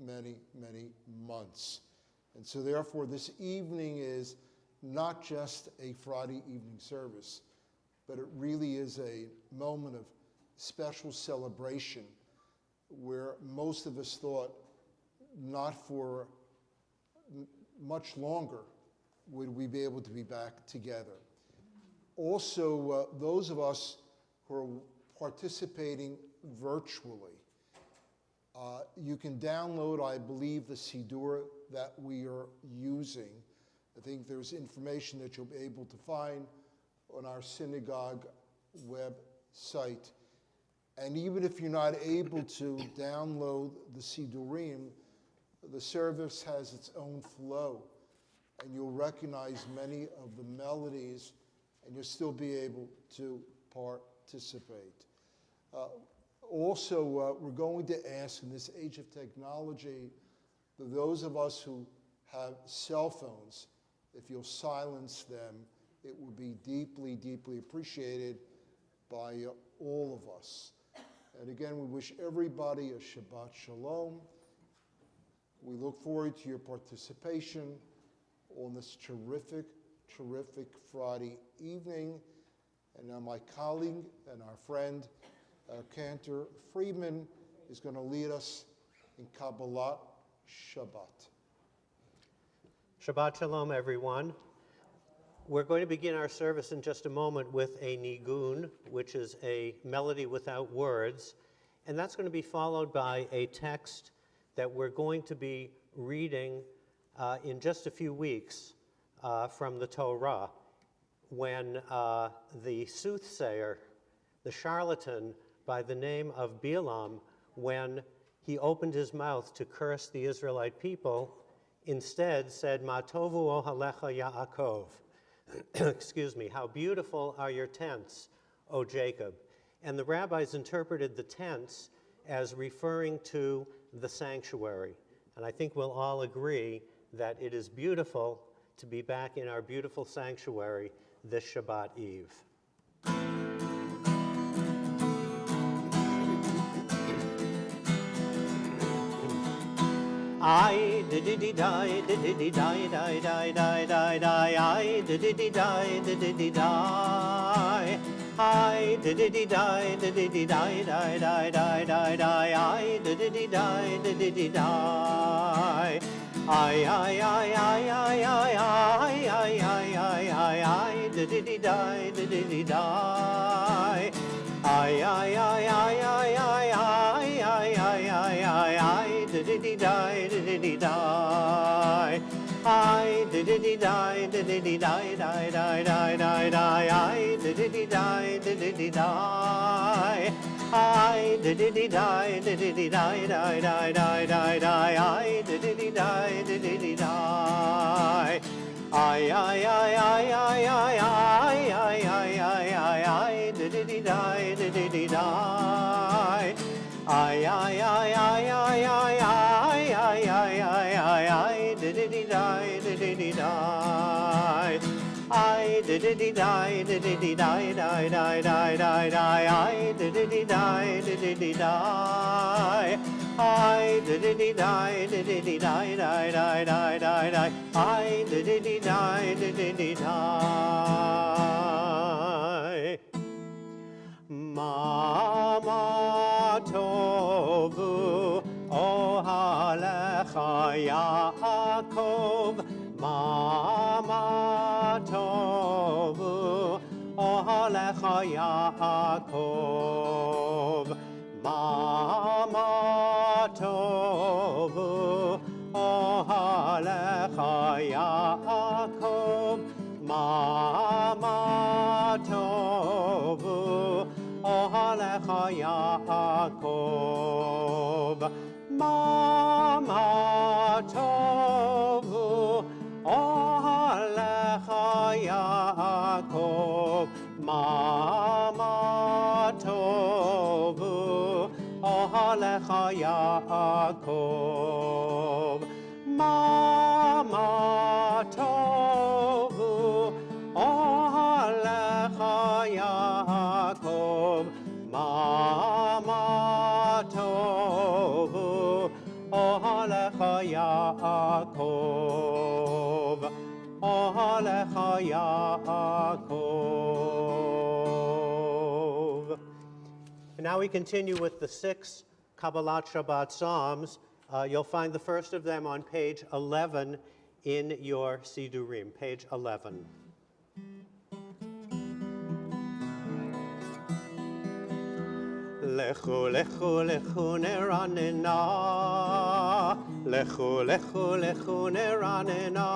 many, many months. And so therefore, this evening is not just a Friday evening service, but it really is a moment of special celebration where most of us thought not for much longer would we be able to be back together. Also, those of us who are participating virtually, you can download, I believe, the Siddur that we are using. I think there's information that you'll be able to find on our synagogue website. And even if you're not able to download the Siddurim, the service has its own flow, and you'll recognize many of the melodies, and you'll still be able to participate. Also, we're going to ask in this age of technology, that those of us who have cell phones, if you'll silence them, it will be deeply, deeply appreciated by all of us. And again, we wish everybody a Shabbat Shalom. We look forward to your participation on this terrific, terrific Friday evening. And now my colleague and our friend, Cantor Friedman, is going to lead us in Kabbalat Shabbat. Shabbat Shalom, everyone. We're going to begin our service in just a moment with a nigun, which is a melody without words, and that's going to be followed by a text that we're going to be reading in just a few weeks from the Torah, when the soothsayer, the charlatan by the name of Balaam, when he opened his mouth to curse the Israelite people, instead said, Ma tovu ohalecha Yaakov. Excuse me, how beautiful are your tents, O Jacob. And the rabbis interpreted the tents as referring to the sanctuary. And I think we'll all agree that it is beautiful to be back in our beautiful sanctuary this Shabbat Eve. I did die, did die, die, die, die, die, die, I did die, did die, I did die, did die, die, die, die, die, die, I did die, did die, I did die, did die. Did die, did die. I did die, did die, die, die, die, die, die. I did die, did die. I did die, did die, die, die, die, die, die. I did die, did die. I did die, did die. I did die, did die. I did die, did die, die, die, die, die, die. I did die, did die. I did die, did die, die, die, die, die, die. I did die, did die. Mama tovu ohalecha Yaakov. Mama tovu ohalecha Yaakov. Mama tovu ohalecha Yaakov. Mama tovu ohalecha Yaakov. Mama tovu ohalecha Yaakov. Mama tovu ohalecha Yaakov. Mama tovu ohalecha Yaakov. Mama tovu ohalecha Alecha Yaakov, Alecha Yaakov. And now we continue with the 6 Kabbalat Shabbat Psalms. You'll find the first of them on page 11 in your Sidurim, page 11. Lechu, lechu, lechu, neranena. Lechu, lechu, lechu, neranena.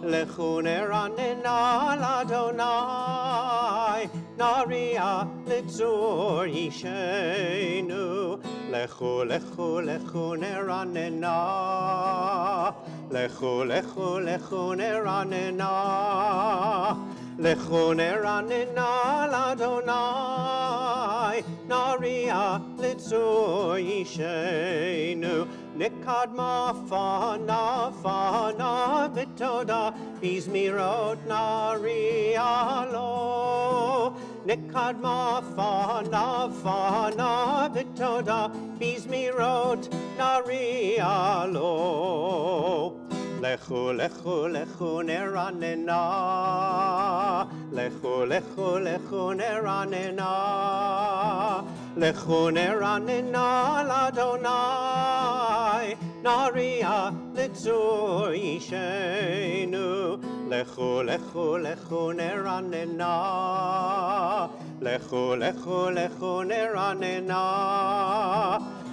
Lechu, neranena, l'Adonai. Naria, litzur, yishenu. Lechu, lechu, lechu, neranena. Lechu, lechu, lechu, neranena. Lechu, neranena, l'Adonai. Naria, litzur, yishenu. Nikadma fana fana bitoda bizmirot naria lo. Nikadma fana fana bitoda bizmirot naria lo. Lechu, lechu, lechu, neranena. Lechu, lechu, lechu, neranena. Lechu, neranena, l'Adonai. Naria, litzur, yishenu. Lechu, lechu, lechu, neranena. Lechu, lechu, lechu, neranena.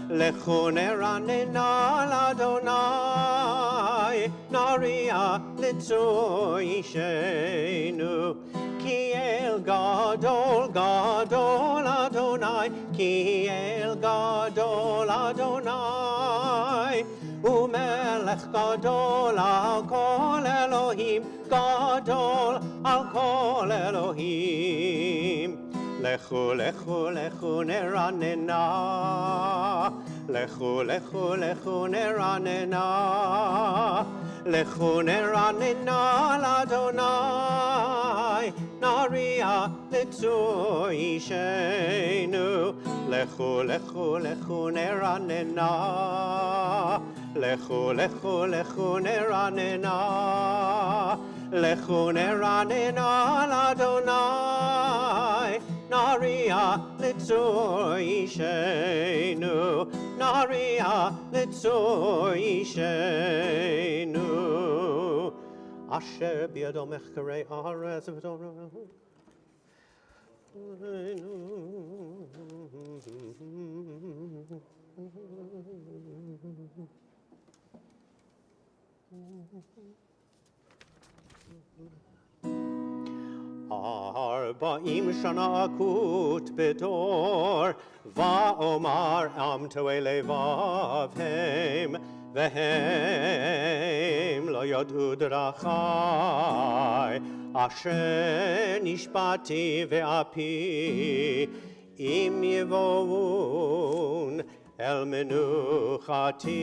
Lechu, neranena, l'Adonai. Naria, litzur, yishenu. Ki el gadol, gadol Adonai, ki el gadol Adonai, umelech gadol al kol Elohim, gadol al kol Elohim. Lechu, lechu, lechu, neranena. Lechu, lechu, lechu, neranena. Lechu, neranena, l'Adonai. Naria, litzur, yishenu. Lechu, lechu, lechu, neranena. Lechu, lechu, lechu, neranena. Lechu, neranena, l'Adonai. Naria, litzur, yishenu. Naria, litzur, yishenu. Asher biyado mechkarei haaretz v'torah. Arba'im shana akut bedor, va'omar am to'e levavhem, vehem lo yadu drachai, asher nishbati ve'api, im yevon el menuchati.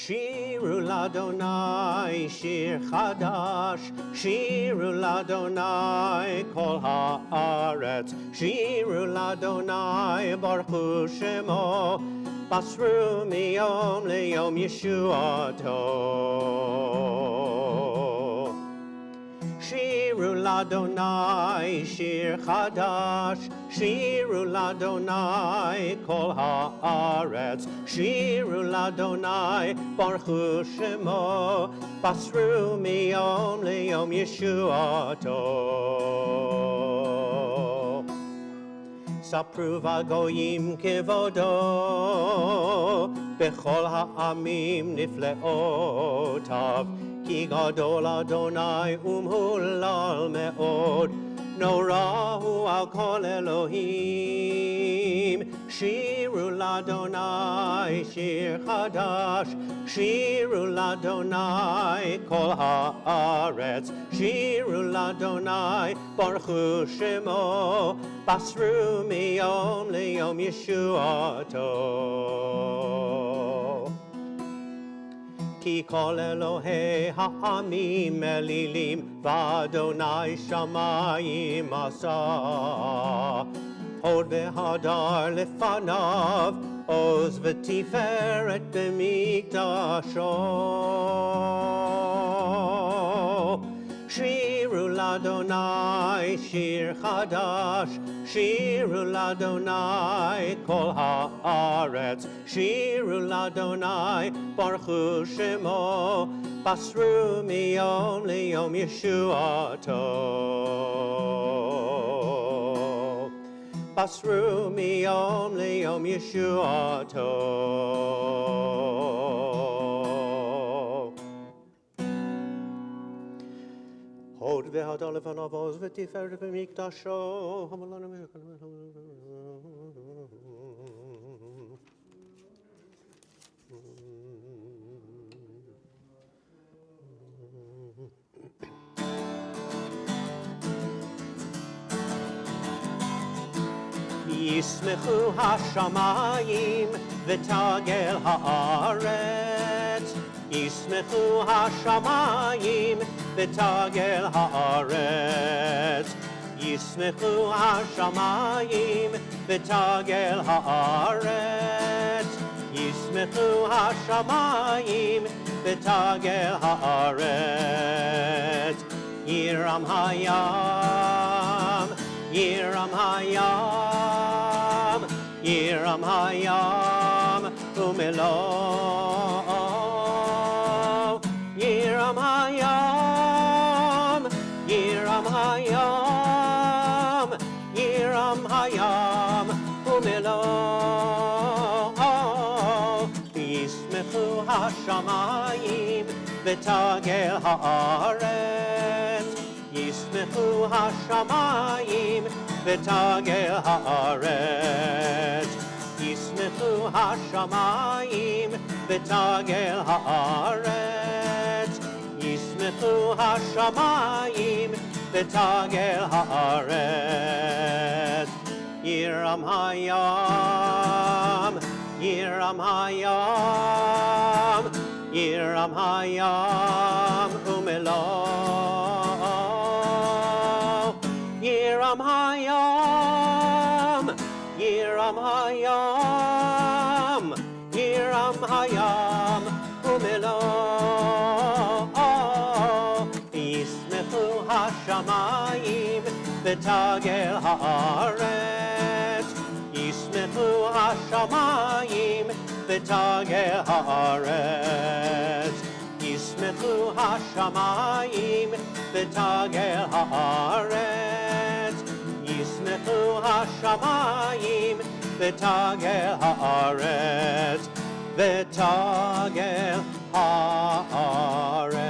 Shiru l'Adonai shir chadash, Shiru l'Adonai kol haaretz, Shiru l'Adonai baruchu shemo, basru miyom liyom yeshuato. Shiru l'Adonai shir chadash, Shiru l'Adonai kol haaretz, Shiru l'Adonai baruchu shemo, basru miyom liyom yeshuato. Sapru v'goyim kevodo, bechol ha'amim nifleotav, ki gadol Adonai umhulal me'od, norahu al kol Elohim. Shiru l'Adonai shir chadash, Shiru l'Adonai kol haaretz, Shiru l'Adonai baruchu shemo, basru miyom liyom yeshuato. כי כל אלוהי העמים אלילים, ואדוני שמיים עשה. הוד והדר לפניו, עוז ותפארת במקדשו. שירו לאדוני שיר חדש, שירו לאדוני כל הארץ, שירו לאדוני ברכו שמו, בסרו מיום ליום ישועתו. בסרו מיום ליום ישועתו. הוד והדר לפניו עוז ותפארת במקדשו. ישמחו השמיים ותגל הארץ. ישמחו השמיים ותגל הארץ. ישמחו השמיים ותגל הארץ. ישמחו השמיים ותגל הארץ. ירם הים, ירם הים, ירם הים ומלואו. ירם הים, ירם הים, ירם הים ומלואו. ישמחו השמיים ותגל הארץ. ישמחו השמיים ותגל הארץ. ישמחו השמיים ותגל הארץ. ישמחו השמיים ותגל הארץ. ירם הים, ירם הים, ירם הים ומלואו. ירם הים, ירם הים, ירם הים ומלואו. ישמחו השמיים ותגל הארץ. ישמחו השמיים ותגל הארץ. ישמחו השמיים ותגל הארץ. ישמחו השמיים ותגל הארץ. ותגל הארץ.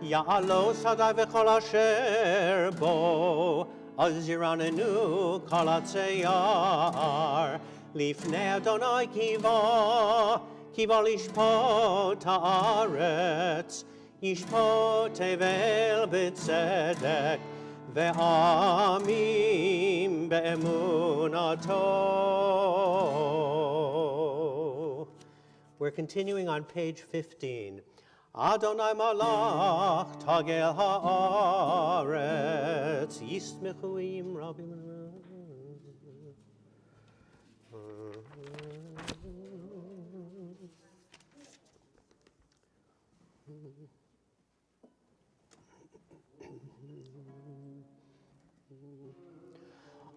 יעלו שדי וכל אשר בו, אז ירננו כל עצי יער. לפני אדוני כי בא לשפוט הארץ. ישפוט תבל בצדק ועמים באמונתו. We're continuing on page 15. Adonai malach tagel haaretz yismechu im rabim.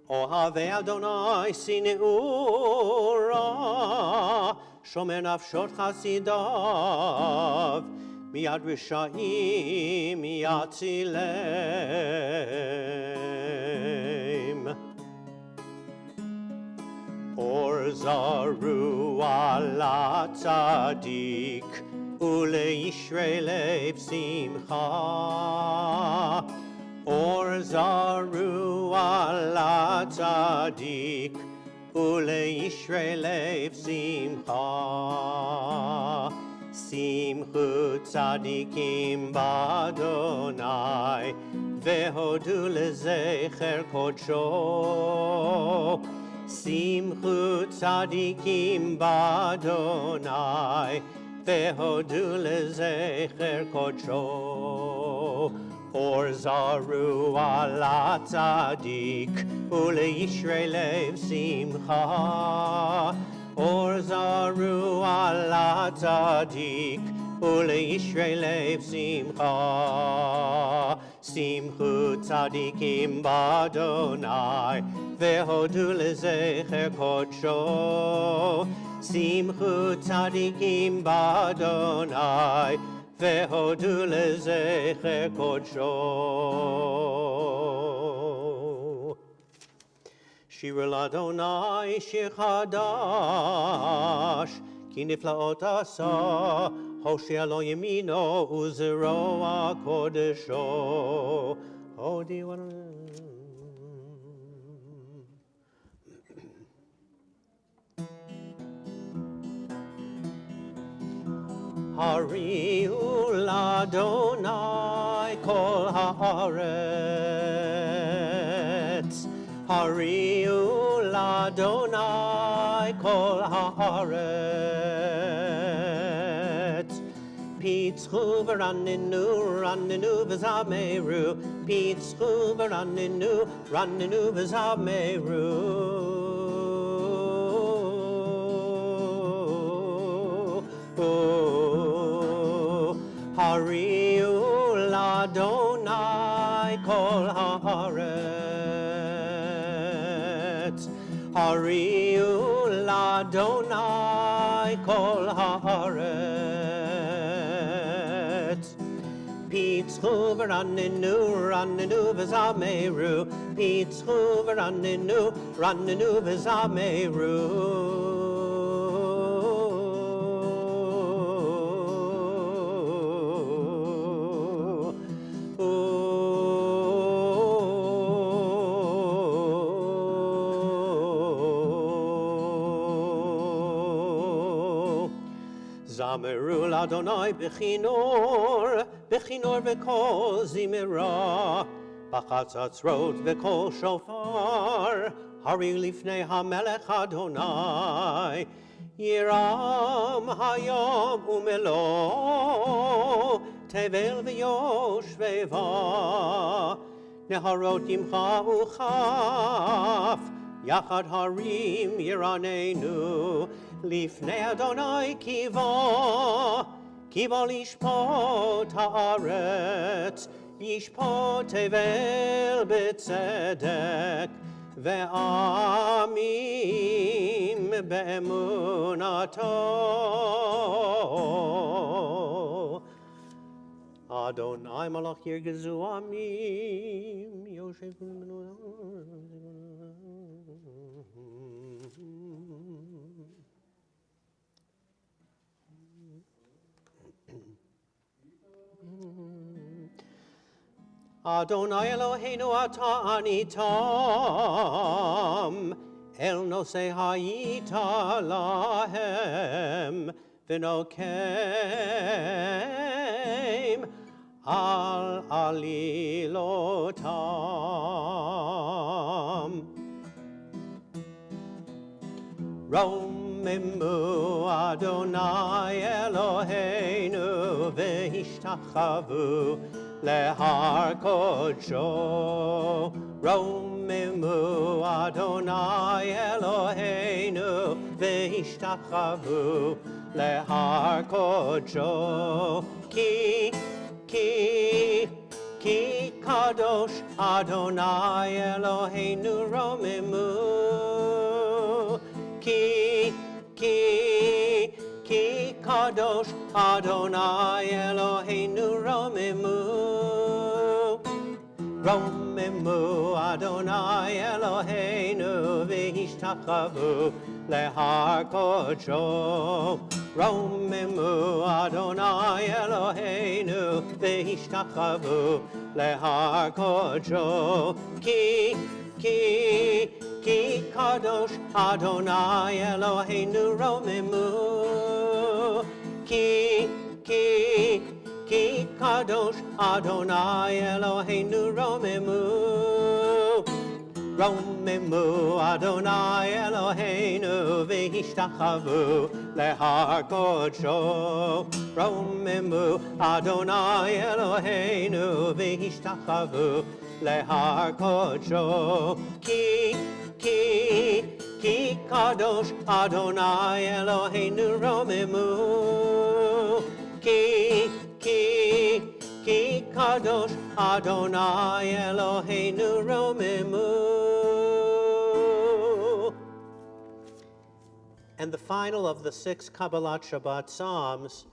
Ohavei Adonai sineura, shomer nafshot chasidav, miyad rishayim yatzileim. Or zaru ala tzadik, uleishrei lev simcha. Or zaru ala tzadik, uleishrei lev simcha. Simchu tzadikim b'Adonai, vehodu lezecher kodsho. Simchu tzadikim b'Adonai, vehodu lezecher kodsho. Or zaru ala tzadik, uleishrei lev simcha. Or zaru ala tzadik, uleishrei lev simcha. Simchu tzadikim b'Adonai, vehodu lezecher kodsho. Simchu tzadikim b'Adonai, vehodu lezecher kodsho. Shir l'Adonai shir chadash, ki niflaot asa, hoshea lo yamino uzero kodesho. Hodi Hariu l'Adonai kol haaretz. Hariu l'Adonai kol haaretz. Pitzchu v'raninu, raninu v'zameru. Pitzchu v'raninu, raninu v'zameru. Hariu l'Adonai kol haaretz. Hariu l'Adonai kol haaretz. Pitzchu v'raninu, raninu v'zameru. Pitzchu v'raninu, raninu v'zameru. Zameru l'Adonai b'chinor, b'chinor v'kol zimera, b'chatzatzrot v'kol shofar, hari lifnei hamelech Adonai, yiram hayom umelo, tevel v'yoshveva, neharot imcha uchaf, yachad harim yiranenu, Lifnei Adonai kiva, kiva lishpot haaretz, lishpot tevel b'tzedek, ve'amim be'emunato. Adonai malach yirgezu amim, Yosef Adonai Eloheinu ata anitam, el nosei hayita lahem, v'nokem al alilotam. Romemu Adonai Eloheinu v'hishtachavu lehar kodsho. Romemu Adonai Eloheinu v'hishtachavu lehar kodsho. Ki kadosh Adonai Eloheinu romemu. Ki kadosh Adonai Eloheinu romemu. Romemu Adonai Eloheinu v'hishtachavu lehar kodsho. Romemu Adonai Eloheinu v'hishtachavu lehar kodsho. Ki kadosh Adonai Eloheinu romemu. Ki kadosh Adonai Eloheinu romemu. Romemu Adonai Eloheinu v'hishtachavu lehar kodsho. Romemu Adonai Eloheinu v'hishtachavu lehar kodsho. Ki kadosh Adonai Eloheinu romemu. Ki kadosh Adonai Eloheinu romemu. And the final of the 6 Kabbalat Shabbat Psalms,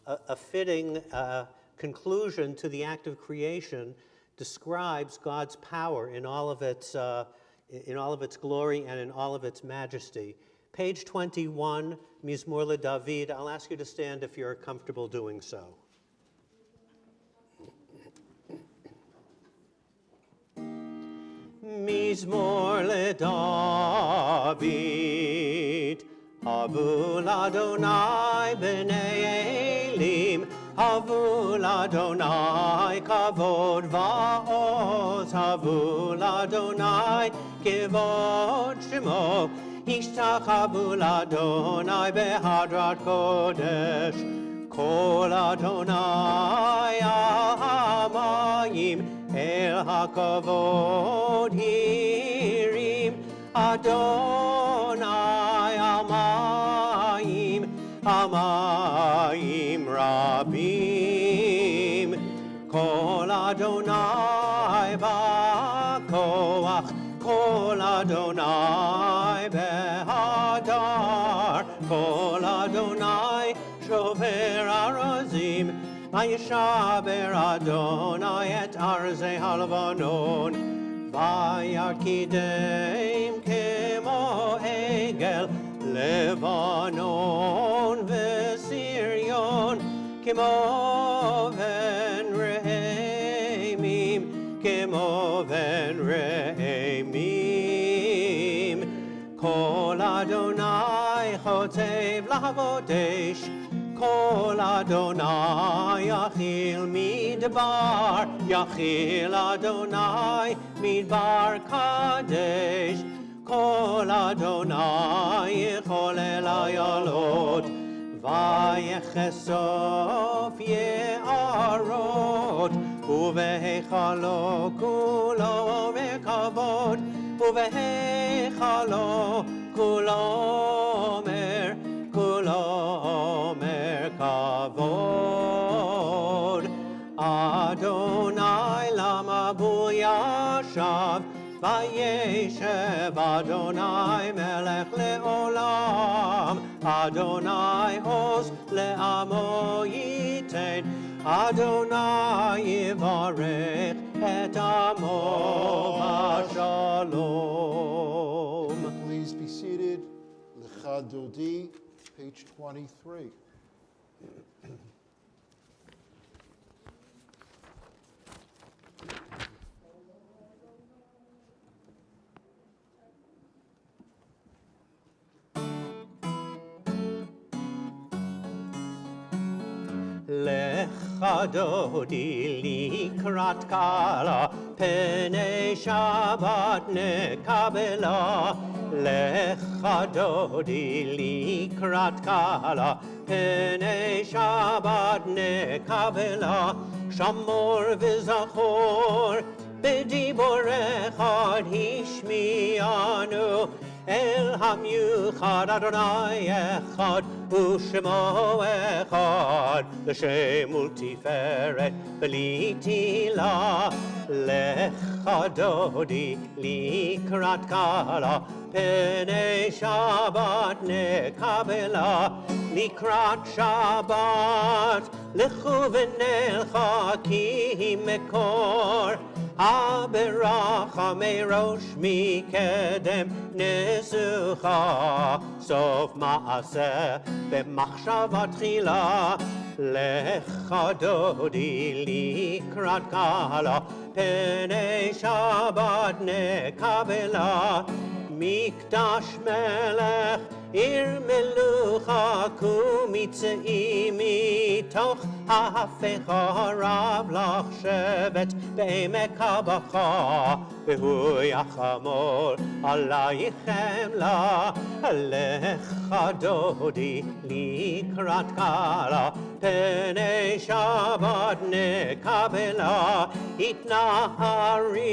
a fitting conclusion to the act of creation, describes God's power in all of its glory and in all of its majesty. Page 21, Mizmor LeDavid. I'll ask you to stand if you're comfortable doing so. Mizmor LeDavid. Havu l'Adonai b'nei Elim, havu l'Adonai kavod va'oz, havu l'Adonai kivod shemo, ishtachavu l'Adonai behadrat kodesh, kol Adonai al hamayim, el hakavod hirim, Adonai Amayim Rabim, Kol Adonai Ba'koach, Kol Adonai Behadar, Kol Adonai Shover Arazim, Vayishaber Adonai et Arzei Halvanon, Vayarkideim Kemo Egel, Lebanon v'Sirion, Kemo ven re'emim, Kol Adonai chotev lavodesh, Kol Adonai yachil midbar, Yachil Adonai midbar kadesh, Kol Adonai yicholel ayalot, vayechesof ye'arot, uvehechalo kulo mekavod, uvehechalo kulo merkavod. Adonai lama buyashav, Vayeshev Adonai melech le'olam, Adonai os le'amo yitein, Adonai yivarech et amo b'shalom. Please be seated. Lecha Dodi, page 23. Lecha Dodi likrat kala, Penei Shabbat nekabela. Lecha Dodi likrat kala, Penei Shabbat nekabela. Shamor v'zachor, b'dibor echad hishmianu, El hamyuchad Adonai echad, u'shemo echad, l'shem ultiferet v'litila. Lecha Dodi likrat kala, Penei Shabbat nekabela. Likrat Shabbat lechu v'nelcha ki mekor, Aberacha merosh mikedem nesucha, sof maaseh b'machshava tchila. Lecha Dodi likrat kala, Penei Shabbat nekabela. Mikdash melech ir melucha kumitzei mitoch ha'afecha rav lach shevet be'emek habacha, והוא יחמול עלייך חמלה. לך דודי לקראת קלה, פני שבת נקבלה. התנערי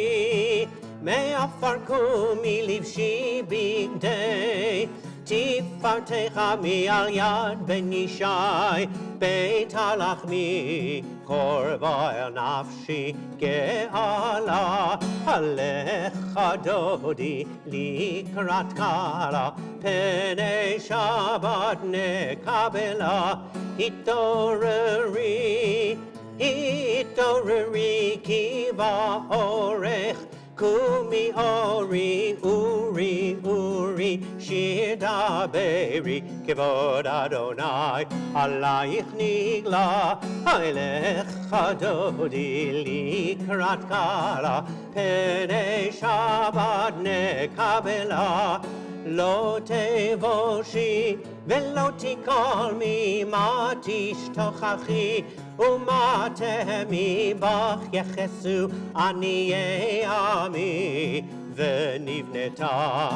מעפר קומי לבשי בגדי, תפארתך מעל יד בן ישי. בית הלחמי קורבה אל נפשי גאלה. לך דודי לקראת קלה, פני שבת נקבלה. התעוררי התעוררי כי באורך, קומי אורי אורי אורי, שיר דברי כבוד אדוני עלייך נגלה. לך דודי לקראת קלה, פני שבת נקבלה. לא תבושי ולא תקלמי, מה תשתוכחי ומה תהמי, בך יחסו עניי עמי. ונבנתה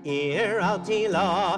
עיר אל תילה.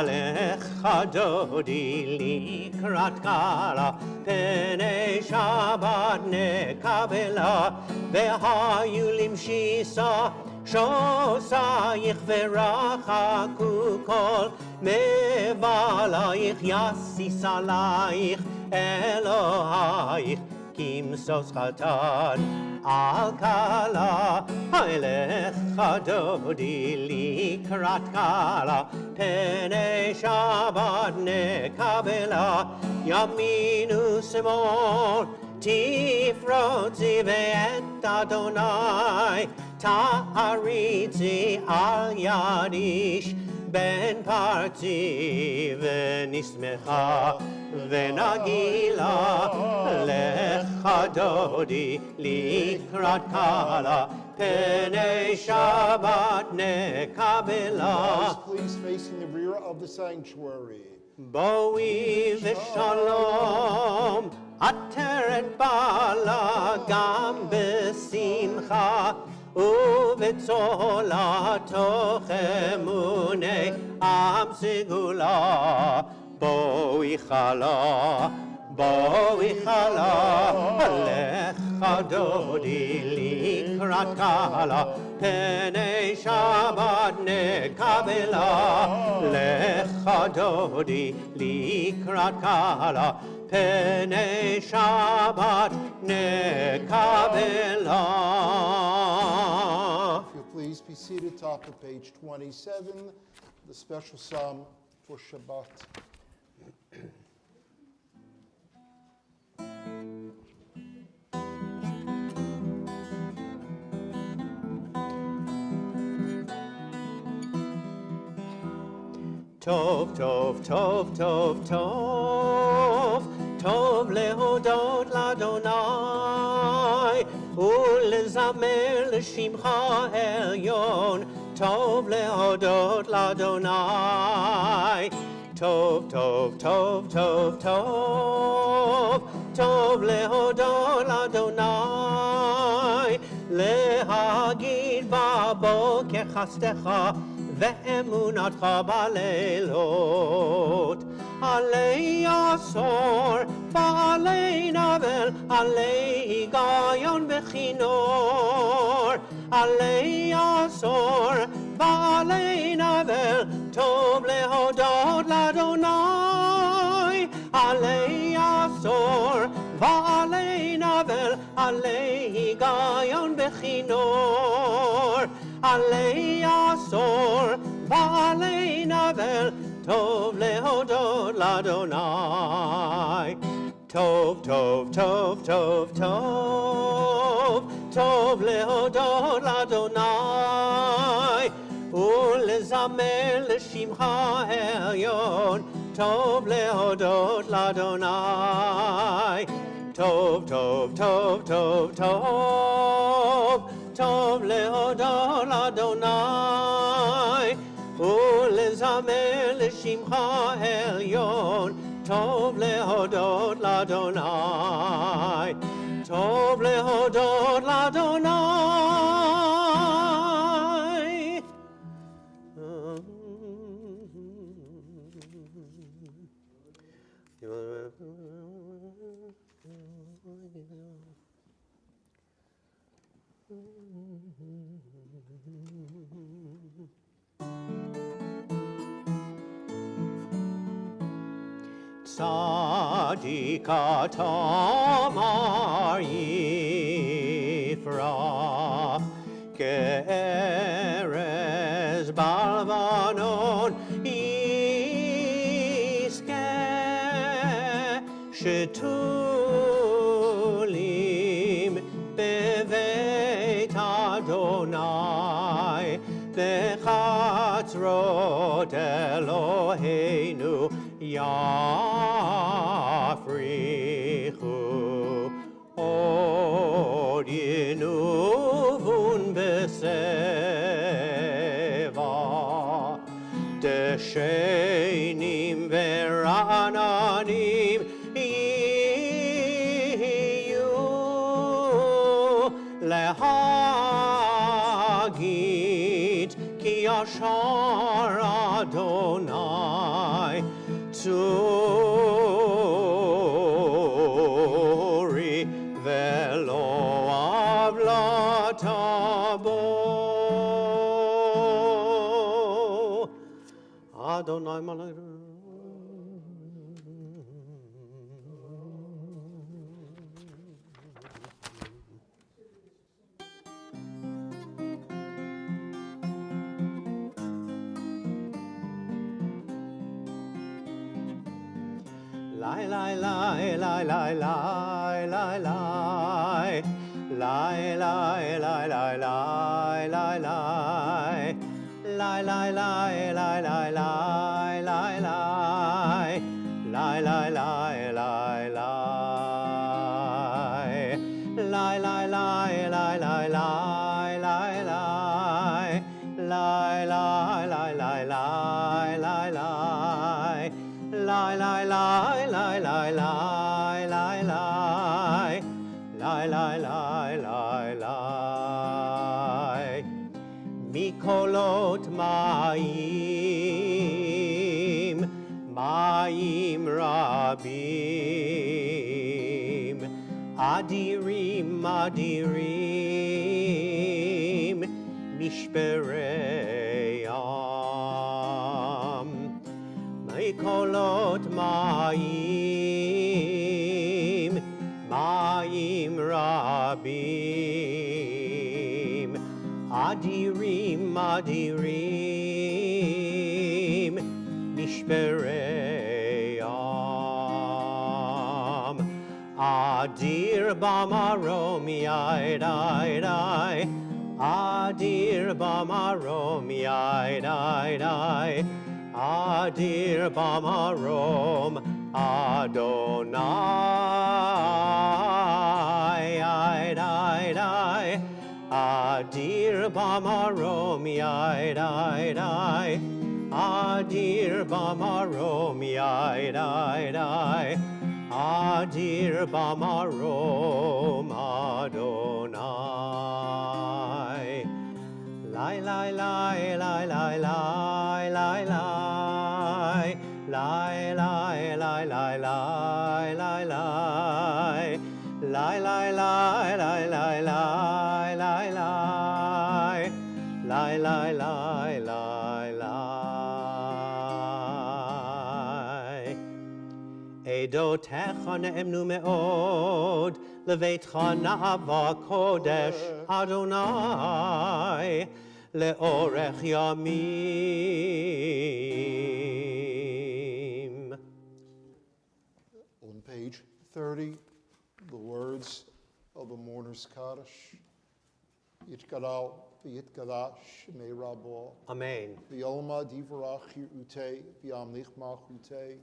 לך דודי לקראת קלה, פני שבת נקבלה. והיו למשיסה שוסייך ורחקו כל מבלייך. יסיס עלייך אלוהיך כמשוש חתן על כלה. לך דודי לקראת קלה, פני שבת נקבלה. ימינו שמאל תפרוצי ואת אדוני, תעריצי על יד איש בן פרצי ונשמחה ונגילה. לך דודי לקראת קלה, פני שבת נקבלה. Please facing the rear of the sanctuary. בואי ושלום, עטרת בעלה גם בשמחה, ובצולה תוך אמוני עם סגולה. בואי חלה, בואי חלה. לך דודי לקראת קלה, פני שבת נקבלה. לך דודי לקראת קלה, פני שבת נקבלה. If you'll please be seated, top of page 27, the special psalm for Shabbat. טוב, טוב, טוב, טוב, טוב, טוב להודות לאדוני ולזמר לשמך עליון. טוב להודות לאדוני. טוב, טוב, טוב, טוב, טוב, טוב להודות לאדוני. להגיד בבוקר חסדך ואמונתך בלילות. עלי עשור ועלי נבל, עלי היגיון וכינור. עלי עשור ועלי נבל, טוב להודות לאדוני. עלי עשור ועלי נבל, עלי היגיון וכינור. עלי עשור ועלי נבל, טוב להודות לאדוני. טוב, טוב, טוב, טוב, טוב, טוב להודות לאדוני ולזמר לשמך עליון. טוב להודות לאדוני. טוב, טוב, טוב, טוב, טוב, טוב להודות לאדוני ולזמר לשמך עליון. טוב להודות לאדוני. טוב להודות לאדוני. Tzadika tamar yifrach ke'erez balvanon yiskeh shetulim beveit Adonai bechatzrot Eloheinu Yafrichu od yinuvun beseva deshenim verananim yiyu lehagit ki yashar Adonai Turi velo avlatabo Adonai malach Lie, lie, lie, lie, lie, lie, lie, lie. Lie, lie, lie, lie, lie, lie, lie. Lie, lie, lie, lie, lie, lie, lie, lie. Lie, lie, lie, lie, lie. Lie, lie, lie, lie, lie, lie, lie, lie. Lie, lie, lie, lie, lie, lie, lie. Lie, lie, lie, lie, lie, lie, lie, lie. Lie, lie, lie, lie, lie. Mikolot Maim, Maim Rabim, Adirim, Adirim, Mishpereyam. Mikolot Maim, Maim Rabim, Adirim, Adirim, Nishpereyam. Adir bamarom yai dai dai, Adir bamarom yai dai dai, Adir bamarom Adonai, ai dai dai. Adir bamarom yai dai dai, Adir bamarom yai dai dai, Adir bamarom Adonai. Lie, lie, lie, lie, lie, lie, lie, lie. Lie, lie, lie, lie, lie, lie, lie. Lie, lie, lie, lie, lie, lie, lie, lie. Lie, lie, lie, lie, lie. Edotecha ne'emnu me'od, leveitcha na'ava kodesh Adonai, le'orech yamim. On page 30, the words of the mourner's Kaddish. Yitgadal, v'yitgadash, me rabo. Amen. V'yolma divrach ute, v'yamlich machute.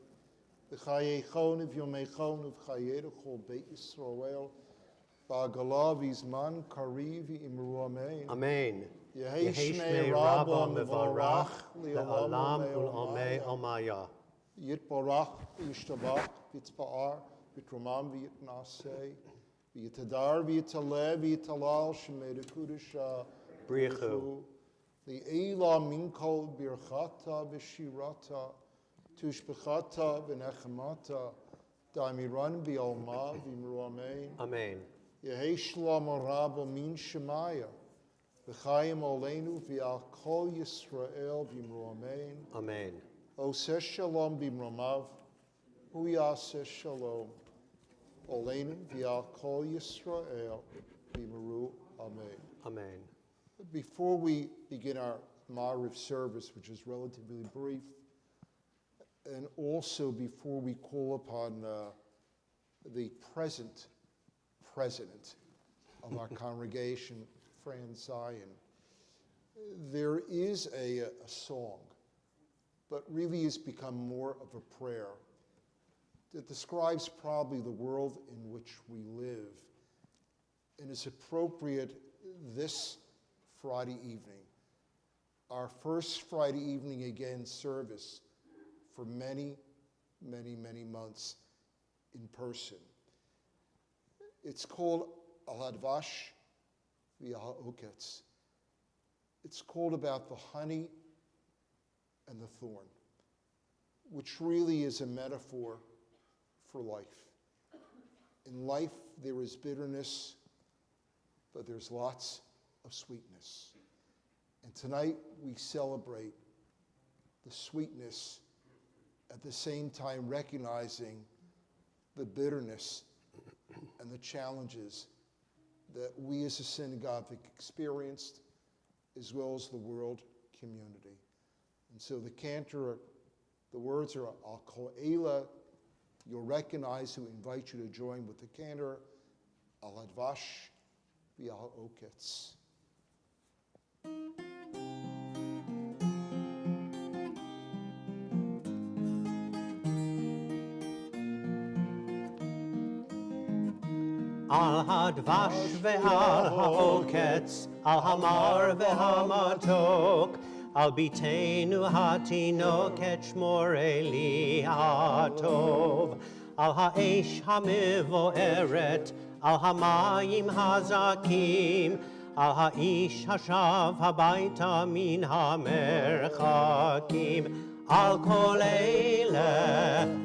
V'chayechon, v'yomechon, v'chayerechol beit Yisrael. V'agala v'izman kariv v'imru amen. Amen. Yehesh me Rabba rabba mevarach, mevarach, le'olam ul'amei omaya. Yitbarach v'yishtabach v'yitzba'ar v'yitromam v'yitnaseh v'yitadar v'yitaleh v'yitalal shemei dekudesha Brichu. Le'ela minkol birchata v'shirata tushbechata v'nechemata Damiran Bialma, Vimru Amen. Amen. Yehi Shalom Rabo Min Shemaya. V'chayim Olenu V'al Kol Yisrael Vimru Amen. Amen. Oseh Shalom Bimromav. Hu Yaseh Shalom. Olenu V'al Kol Yisrael Vimru Amen. Amen. Before we begin our Ma'ariv service, which is relatively brief, and also before we call upon the present president of our congregation, Fran Zion, there is a song, but really has become more of a prayer that describes probably the world in which we live and is appropriate this Friday evening, our first Friday evening again service for many, many, many months in person. It's called Al-Hadvash V'Al-Oketz. It's called about the honey and the thorn, which really is a metaphor for life. In life, there is bitterness, but there's lots of sweetness. And tonight, we celebrate the sweetness, at the same time recognizing the bitterness and the challenges that we as a synagogue have experienced, as well as the world community. And so the cantor, the words are Al Kol Eila. You'll recognize who invite you to join with the cantor, Al Hadvash V'Al Oketz. Al hadvash ve'al ha'oketz, al hamar ve'hamatok, al bitenu hatinok et shmor eli hatov, al ha'esh hamivoeret, al hamayim hazakim, al ha'ish hashav habaita min hamerchakim, al kol eile,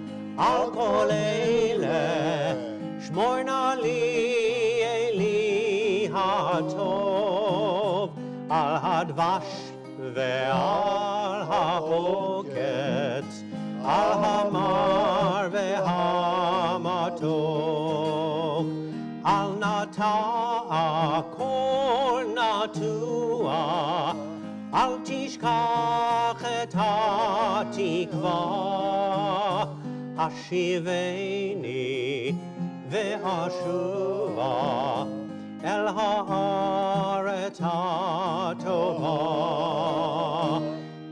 Shmor na li Eli hatov, al hadvash ve'al ha'oketz, al hamar ve'hamatok, al nata'a kol natua, al tishkach et ha'tikva, hashiveni ve'ashuva el ha'aretz ha'tova.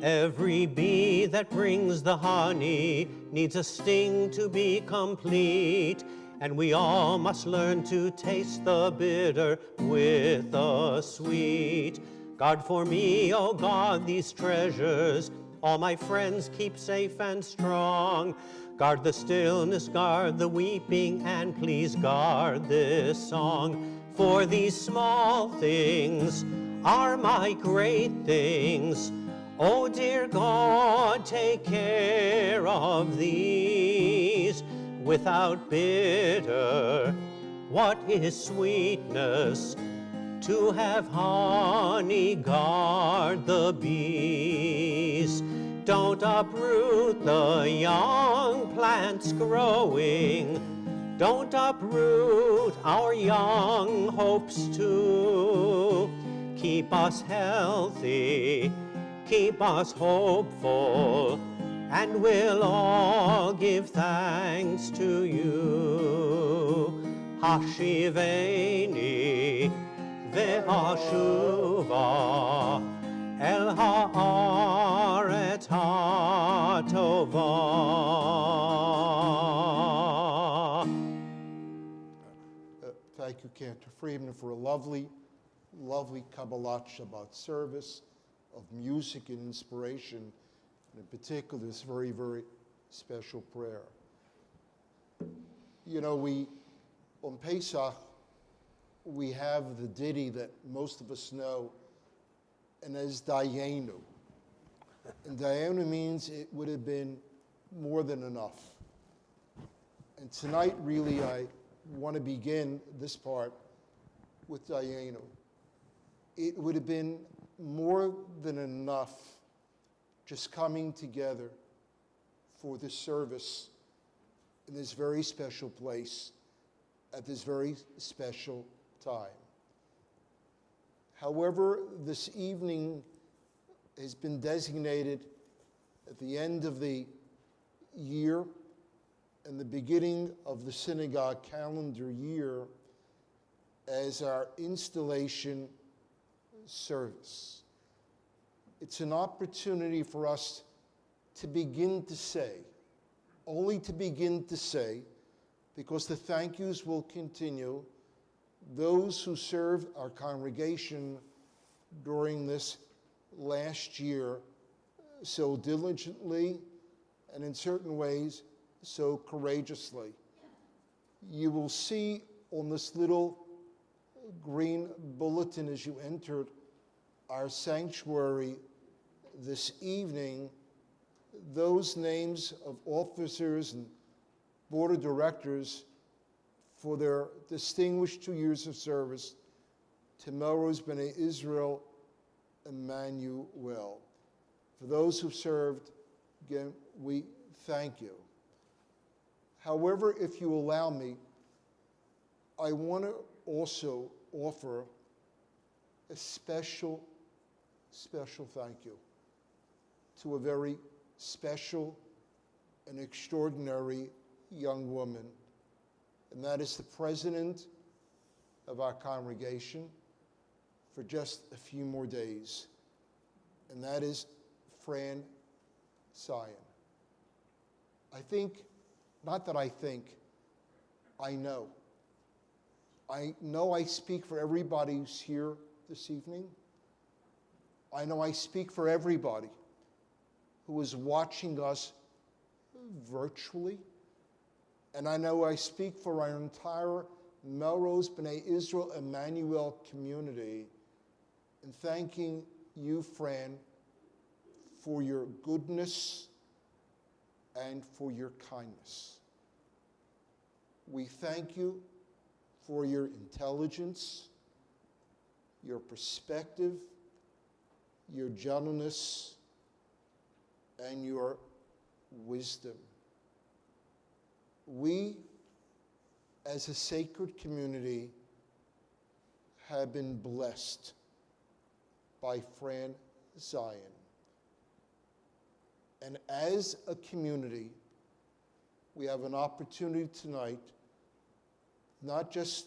Every bee that brings the honey needs a sting to be complete, and we all must learn to taste the bitter with the sweet. Guard for me, O God, these treasures, all my friends keep safe and strong. Guard the stillness, guard the weeping, and please guard this song. For these small things are my great things. Oh, dear God, take care of these. Without bitter, what is sweetness? To have honey, guard the bees. Don't uproot the young plants growing. Don't uproot our young hopes too. Keep us healthy, keep us hopeful, and we'll all give thanks to you. Hashiveni ve'ashuva el ha'aretz ha'tova. Thank you, Cantor Friedman, for a lovely, lovely Kabbalat Shabbat service of music and inspiration, and in particular, this very, very special prayer. You know, on Pesach, we have the ditty that most of us know, and as Dayenu. And Dayenu means it would have been more than enough. And tonight, really, I want to begin this part with Diana. It would have been more than enough just coming together for this service in this very special place at this very special time. However, this evening has been designated at the end of the year and the beginning of the synagogue calendar year as our installation service. It's an opportunity for us to begin to say, only to begin to say, because the thank yous will continue, those who served our congregation during this last year so diligently and in certain ways so courageously. You will see on this little green bulletin as you entered our sanctuary this evening those names of officers and board of directors for their distinguished 2 years of service to Melrose B'nai Israel Emanu-El. For those who've served, again, we thank you. However, if you allow me, I want to also offer a special thank you to a very special and extraordinary young woman, and that is the president of our congregation for just a few more days, and that is Fran Sion. I think, not that I think, I know I speak for everybody who's here this evening. I know I speak for everybody who is watching us virtually. And I know I speak for our entire Melrose B'nai Israel Emanu-El community in thanking you, Fran, for your goodness and for your kindness. We thank you for your intelligence, your perspective, your gentleness, and your wisdom. We, as a sacred community, have been blessed by Fran Sion. And as a community, we have an opportunity tonight not just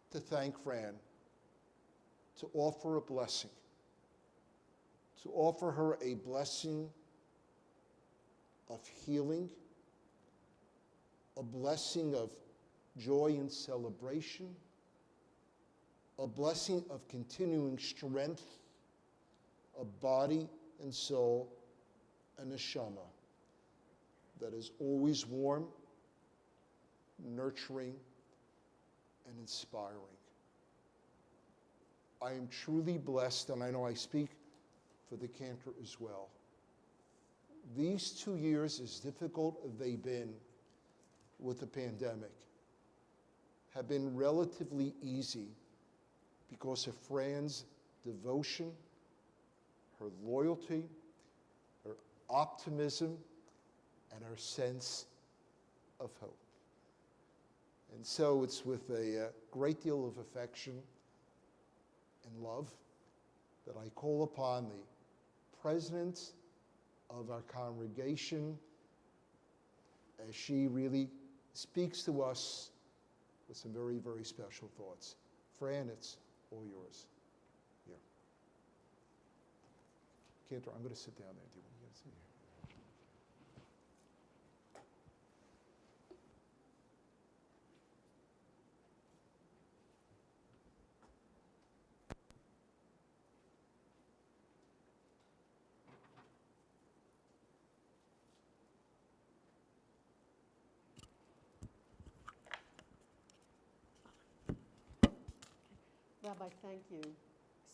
to thank Fran, to offer a blessing, to offer her a blessing of healing, a blessing of joy and celebration, a blessing of continuing strength of body and soul, and a neshama that is always warm, nurturing, and inspiring. I am truly blessed, and I know I speak for the cantor as well. These 2 years, as difficult as they've been with the pandemic, have been relatively easy because of Fran's devotion, her loyalty, her optimism, and her sense of hope. And so it's with a great deal of affection and love that I call upon the president of our congregation as she really speaks to us with some very, very special thoughts. Fran, it's all yours. Here. Cantor, I'm going to sit down there. Do you want to sit here? Rabbi, thank you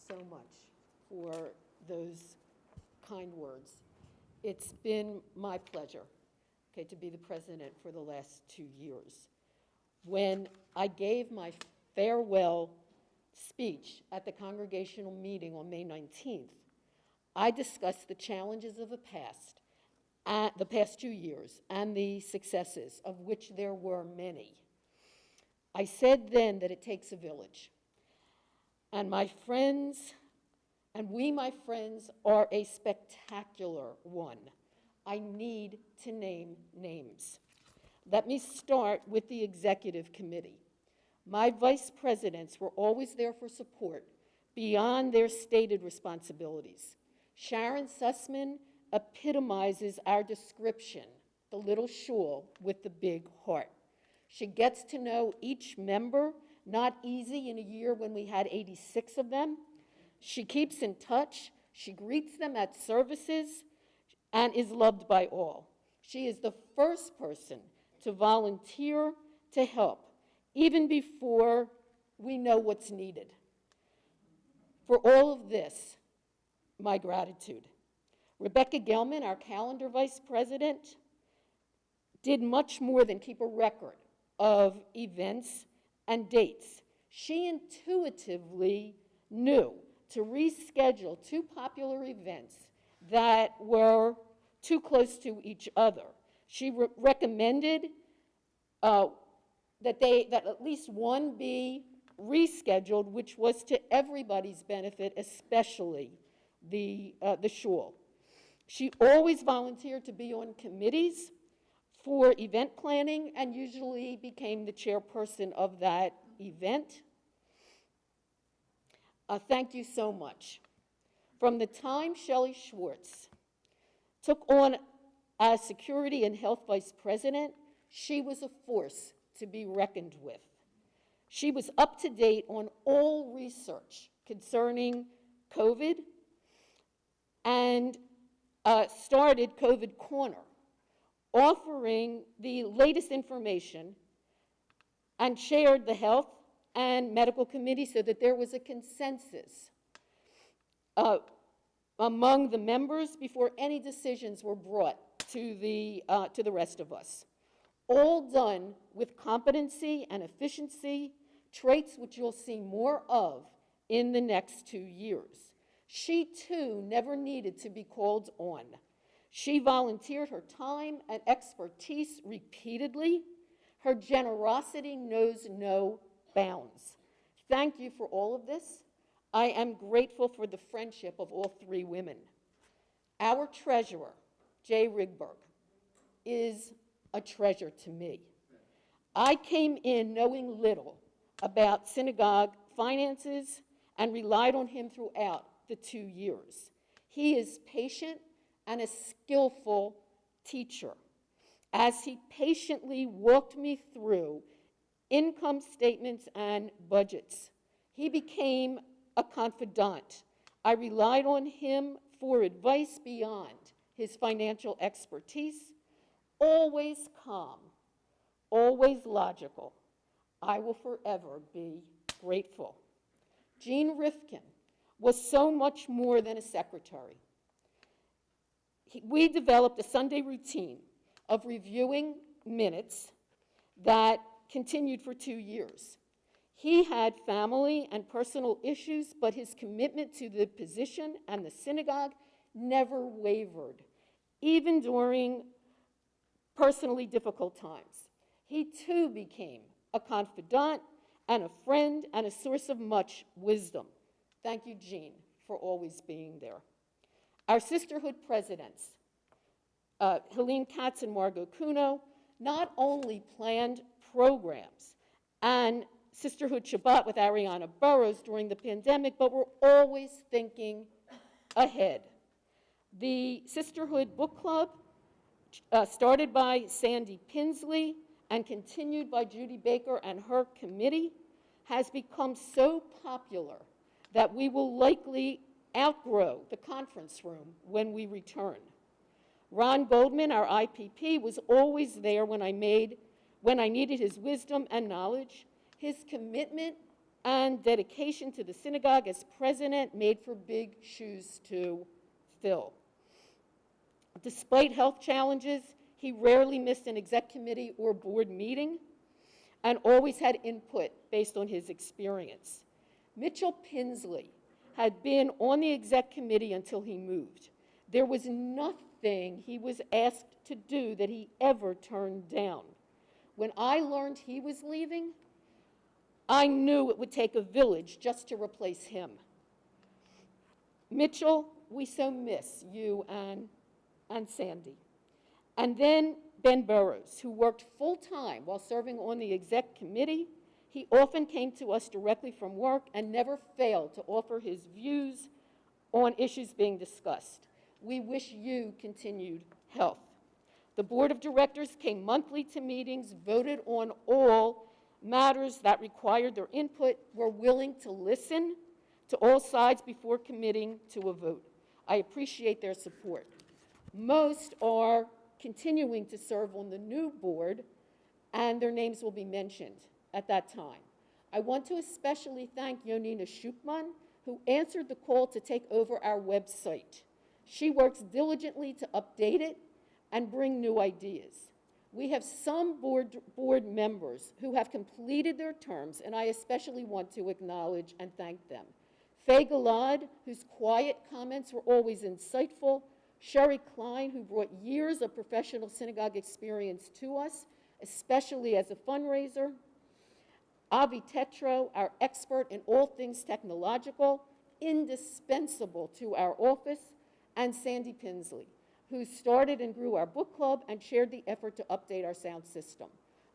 so much for those kind words. It's been my pleasure okay, to be the president for the last 2 years. When I gave my farewell speech at the congregational meeting on May 19th, I discussed the challenges of the past 2 years, and the successes, of which there were many. I said then that it takes a village. And my friends, and we, my friends, are a spectacular one. I need to name names. Let me start with the executive committee. My vice presidents were always there for support beyond their stated responsibilities. Sharon Sussman epitomizes our description, the little shul with the big heart. She gets to know each member, not easy in a year when we had 86 of them. She keeps in touch. She greets them at services and is loved by all. She is the first person to volunteer to help, even before we know what's needed. For all of this, my gratitude. Rebecca Gelman, our calendar vice president, did much more than keep a record of events and dates. She intuitively knew to reschedule 2 popular events that were too close to each other. She recommended that at least one be rescheduled, which was to everybody's benefit, especially the shul. She always volunteered to be on committees for event planning and usually became the chairperson of that event. Thank you so much. From the time Shelley Schwartz took on as security and health vice president, she was a force to be reckoned with. She was up to date on all research concerning COVID and started COVID Corner, offering the latest information, and chaired the health and medical committee so that there was a consensus among the members before any decisions were brought to the rest of us. All done with competency and efficiency, traits which you'll see more of in the next 2 years. She too never needed to be called on. She volunteered her time and expertise repeatedly. Her generosity knows no bounds. Thank you for all of this. I am grateful for the friendship of all 3 women. Our treasurer, Jay Rigberg, is a treasure to me. I came in knowing little about synagogue finances and relied on him throughout the 2 years. He is patient and a skillful teacher. As he patiently walked me through income statements and budgets, he became a confidant. I relied on him for advice beyond his financial expertise. Always calm, always logical. I will forever be grateful. Jean Rifkin was so much more than a secretary. We developed a Sunday routine of reviewing minutes that continued for 2 years. He had family and personal issues, but his commitment to the position and the synagogue never wavered, even during personally difficult times. He too became a confidant and a friend and a source of much wisdom. Thank you, Jean, for always being there. Our sisterhood presidents, Helene Katz and Margot Kuno, not only planned programs and Sisterhood Shabbat with Ariana Burrows during the pandemic, but were always thinking ahead. The Sisterhood Book Club, started by Sandy Pinsley and continued by Judy Baker and her committee, has become so popular that we will likely outgrow the conference room when we return. Ron Goldman, our IPP, was always there when I needed his wisdom and knowledge. His commitment and dedication to the synagogue as president made for big shoes to fill. Despite health challenges, He rarely missed an exec committee or board meeting and always had input based on his experience. Mitchell Pinsley had been on the exec committee until he moved. There was nothing he was asked to do that he ever turned down. When I learned he was leaving, I knew it would take a village just to replace him. Mitchell, we so miss you and Sandy. And then Ben Burrows, who worked full-time while serving on the exec committee. He often came to us directly from work and never failed to offer his views on issues being discussed. We wish you continued health. The board of directors came monthly to meetings, voted on all matters that required their input, were willing to listen to all sides before committing to a vote. I appreciate their support. Most are continuing to serve on the new board, and their names will be mentioned at that time. I want to especially thank Yonina Shukman, who answered the call to take over our website. She works diligently to update it and bring new ideas. We have some board members who have completed their terms, and I especially want to acknowledge and thank them. Faye Galad, whose quiet comments were always insightful. Sherry Klein, who brought years of professional synagogue experience to us, especially as a fundraiser. Avi Tetro, our expert in all things technological, indispensable to our office. And Sandy Pinsley, who started and grew our book club and shared the effort to update our sound system.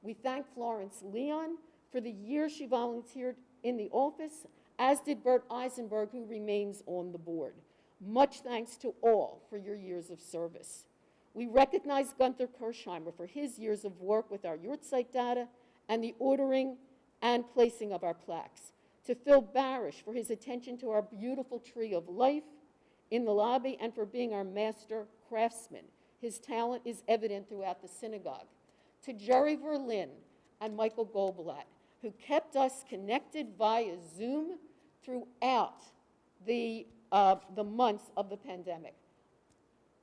We thank Florence Leon for the years she volunteered in the office, as did Bert Eisenberg, who remains on the board. Much thanks to all for your years of service. We recognize Gunther Kirschheimer for his years of work with our yurtzeit data and the ordering and placing of our plaques. To Phil Barish for his attention to our beautiful tree of life in the lobby and for being our master craftsman. His talent is evident throughout the synagogue. To Jerry Verlin and Michael Goldblatt, who kept us connected via Zoom throughout the months of the pandemic.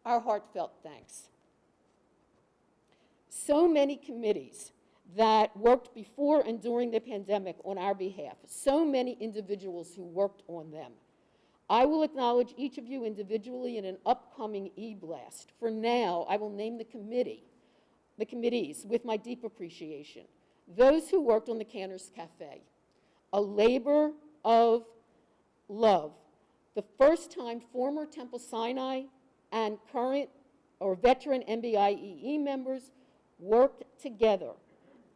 Our heartfelt thanks. So many committees that worked before and during the pandemic on our behalf, so many individuals who worked on them. I will acknowledge each of you individually in an upcoming e-blast. For now, I will name the committees with my deep appreciation. Those who worked on the Cantor's Cafe, a labor of love. The first time former Temple Sinai and current or veteran MBIEE members worked together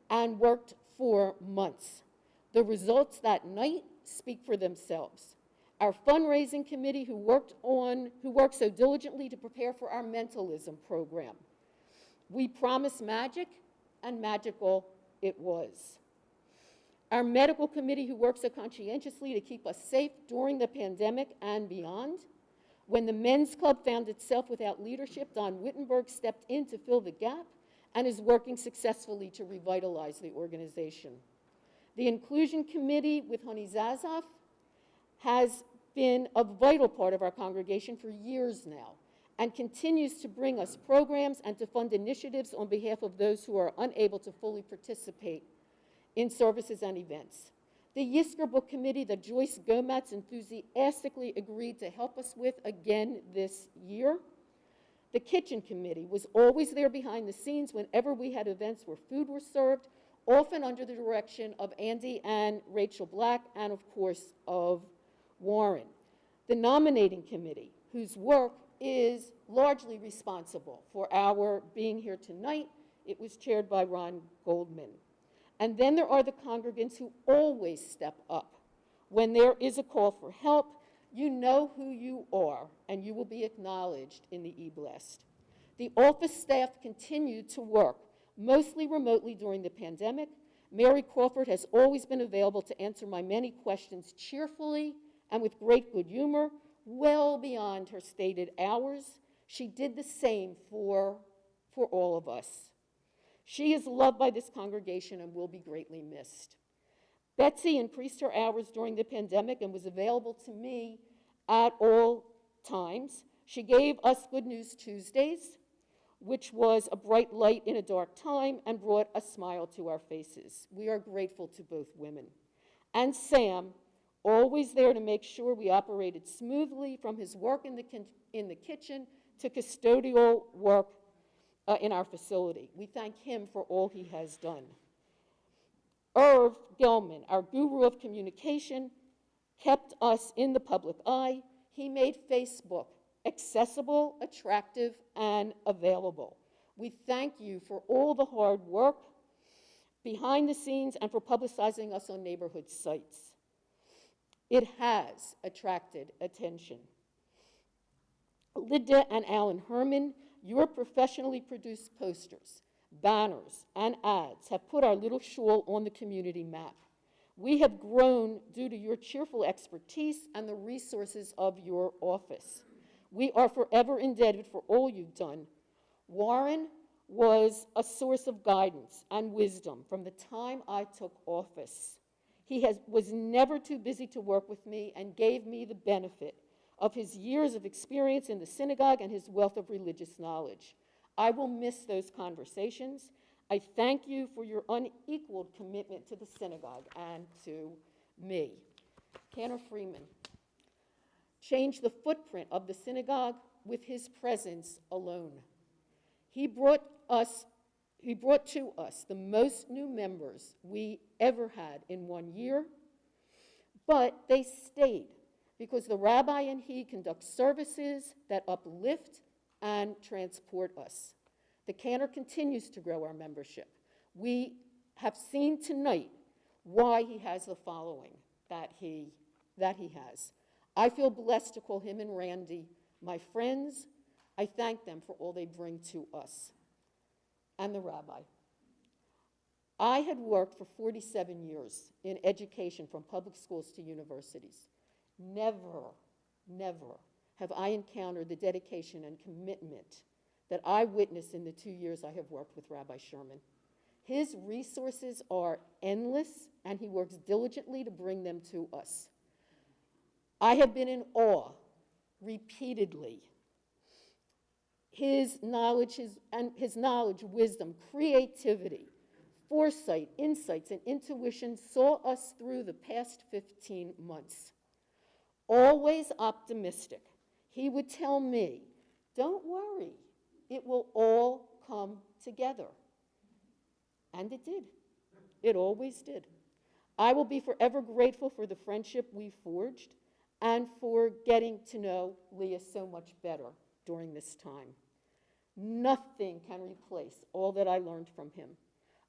and worked for months. The results that night speak for themselves. Our fundraising committee who worked so diligently to prepare for our mentalism program. We promised magic, and magical it was. Our medical committee who worked so conscientiously to keep us safe during the pandemic and beyond. When the men's club found itself without leadership, Don Wittenberg stepped in to fill the gap and is working successfully to revitalize the organization. The inclusion committee with Honey Zazoff has been a vital part of our congregation for years now and continues to bring us programs and to fund initiatives on behalf of those who are unable to fully participate in services and events. The Yisker Book Committee that Joyce Gometz enthusiastically agreed to help us with again this year. The Kitchen Committee was always there behind the scenes whenever we had events where food was served, often under the direction of Andy and Rachel Black, and of course of Warren. The Nominating Committee, whose work is largely responsible for our being here tonight. It was chaired by Ron Goldman. And then there are the congregants who always step up. When there is a call for help, you know who you are, and you will be acknowledged in the e-blast. The office staff continued to work, mostly remotely during the pandemic. Mary Crawford has always been available to answer my many questions cheerfully and with great good humor, well beyond her stated hours. She did the same for all of us. She is loved by this congregation and will be greatly missed. Betsy increased her hours during the pandemic and was available to me at all times. She gave us Good News Tuesdays, which was a bright light in a dark time and brought a smile to our faces. We are grateful to both women. And Sam, always there to make sure we operated smoothly, from his work in the kitchen to custodial work in our facility. We thank him for all he has done. Irv Gelman, our guru of communication, kept us in the public eye. He made Facebook accessible, attractive, and available. We thank you for all the hard work behind the scenes and for publicizing us on neighborhood sites. It has attracted attention. Linda and Alan Herman, your professionally produced posters, banners, and ads have put our little shul on the community map. We have grown due to your cheerful expertise and the resources of your office. We are forever indebted for all you've done. Warren was a source of guidance and wisdom from the time I took office. He was never too busy to work with me and gave me the benefit of his years of experience in the synagogue and his wealth of religious knowledge. I will miss those conversations. I thank you for your unequaled commitment to the synagogue and to me. Cantor Freeman changed the footprint of the synagogue with his presence alone. He brought to us the most new members we ever had in 1 year, but they stayed because the rabbi and he conduct services that uplift and transport us. The Cantor continues to grow our membership. We have seen tonight why he has the following that he has. I feel blessed to call him and Randy my friends. I thank them for all they bring to us. And the rabbi. I had worked for 47 years in education, from public schools to universities. Never have I encountered the dedication and commitment that I witnessed in the 2 years I have worked with Rabbi Sherman. His resources are endless, and he works diligently to bring them to us. I have been in awe repeatedly. His knowledge, wisdom, creativity, foresight, insights, and intuition saw us through the past 15 months. Always optimistic, he would tell me, don't worry, it will all come together. And it did. It always did. I will be forever grateful for the friendship we forged and for getting to know Leah so much better during this time. Nothing can replace all that I learned from him.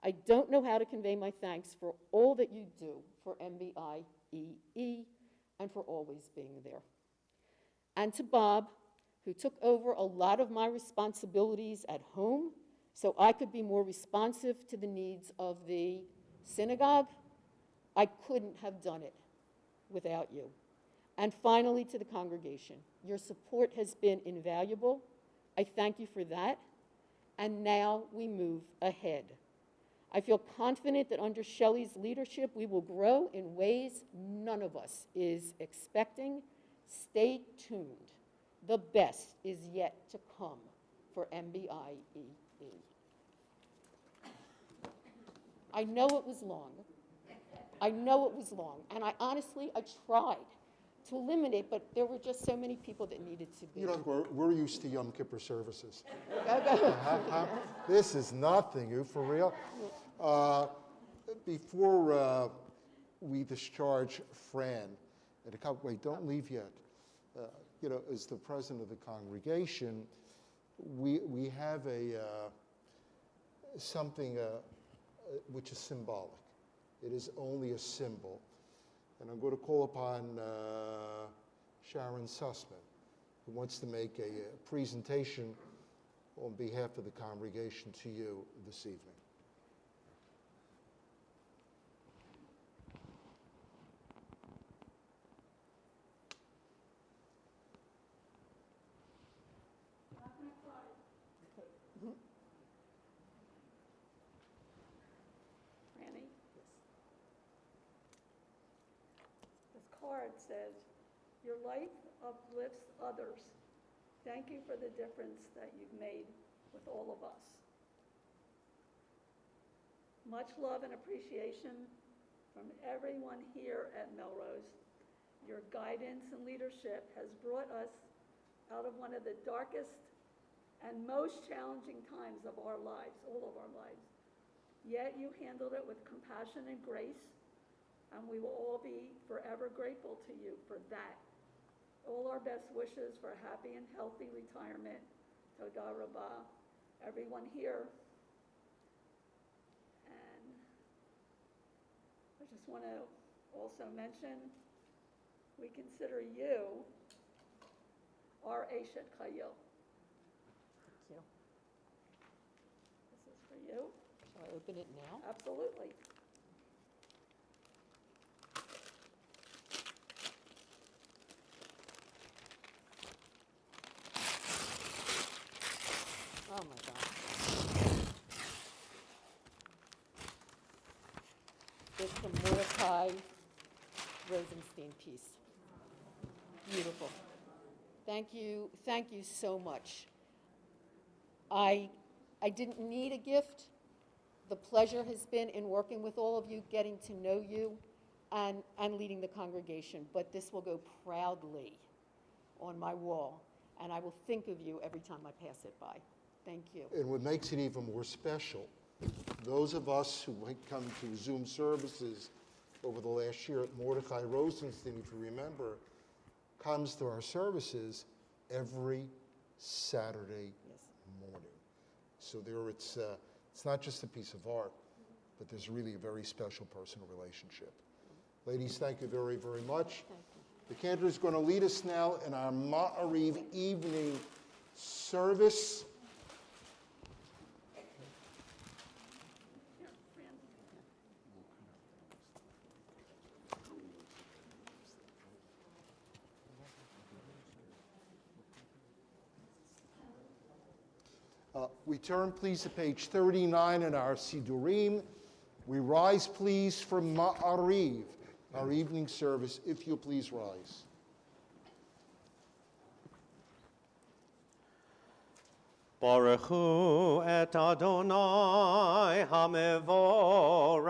I don't know how to convey my thanks for all that you do for MBIEE and for always being there. And to Bob, who took over a lot of my responsibilities at home so I could be more responsive to the needs of the synagogue. I couldn't have done it without you. And finally, to the congregation, your support has been invaluable. I thank you for that. And now we move ahead. I feel confident that under Shelley's leadership, we will grow in ways none of us is expecting. Stay tuned. The best is yet to come for MBIEE. I know it was long. And I honestly tried to eliminate, but there were just so many people that needed to be. You know, we're used to Yom Kippur services. This is nothing, for real. Before we discharge Fran, wait, don't leave yet. You know, as the president of the congregation, we have something which is symbolic. It is only a symbol. And I'm going to call upon Sharon Sussman, who wants to make a presentation on behalf of the congregation to you this evening. Franny? This card says, "Your life uplifts others. Thank you for the difference that you've made with all of us. Much love and appreciation from everyone here at Melrose. Your guidance and leadership has brought us out of one of the darkest and most challenging times of our lives, all of our lives. Yet you handled it with compassion and grace, and we will all be forever grateful to you for that. All our best wishes for a happy and healthy retirement. Toda Rabah. Everyone here. And I just want to also mention, we consider you our Eshet Chayil. Thank you. This is for you. Shall I open it now? Absolutely. Oh, my God. It's the Mordecai Rosenstein piece. Beautiful. Thank you so much. I didn't need a gift. The pleasure has been in working with all of you, getting to know you, and leading the congregation. But this will go proudly on my wall, and I will think of you every time I pass it by. Thank you. And what makes it even more special, those of us who had come to Zoom services over the last year at Mordecai Rosenstein, if you remember, comes to our services every Saturday morning. So there it's not just a piece of art, but there's really a very special personal relationship. Ladies, thank you very, very much. The cantor is going to lead us now in our Ma'ariv evening service. Here, Fran. We turn, please, to page 39 in our Sidurim. We rise, please, for Ma'ariv, our evening service, if you'll please rise. Baruch hu et Adonai hamevorach.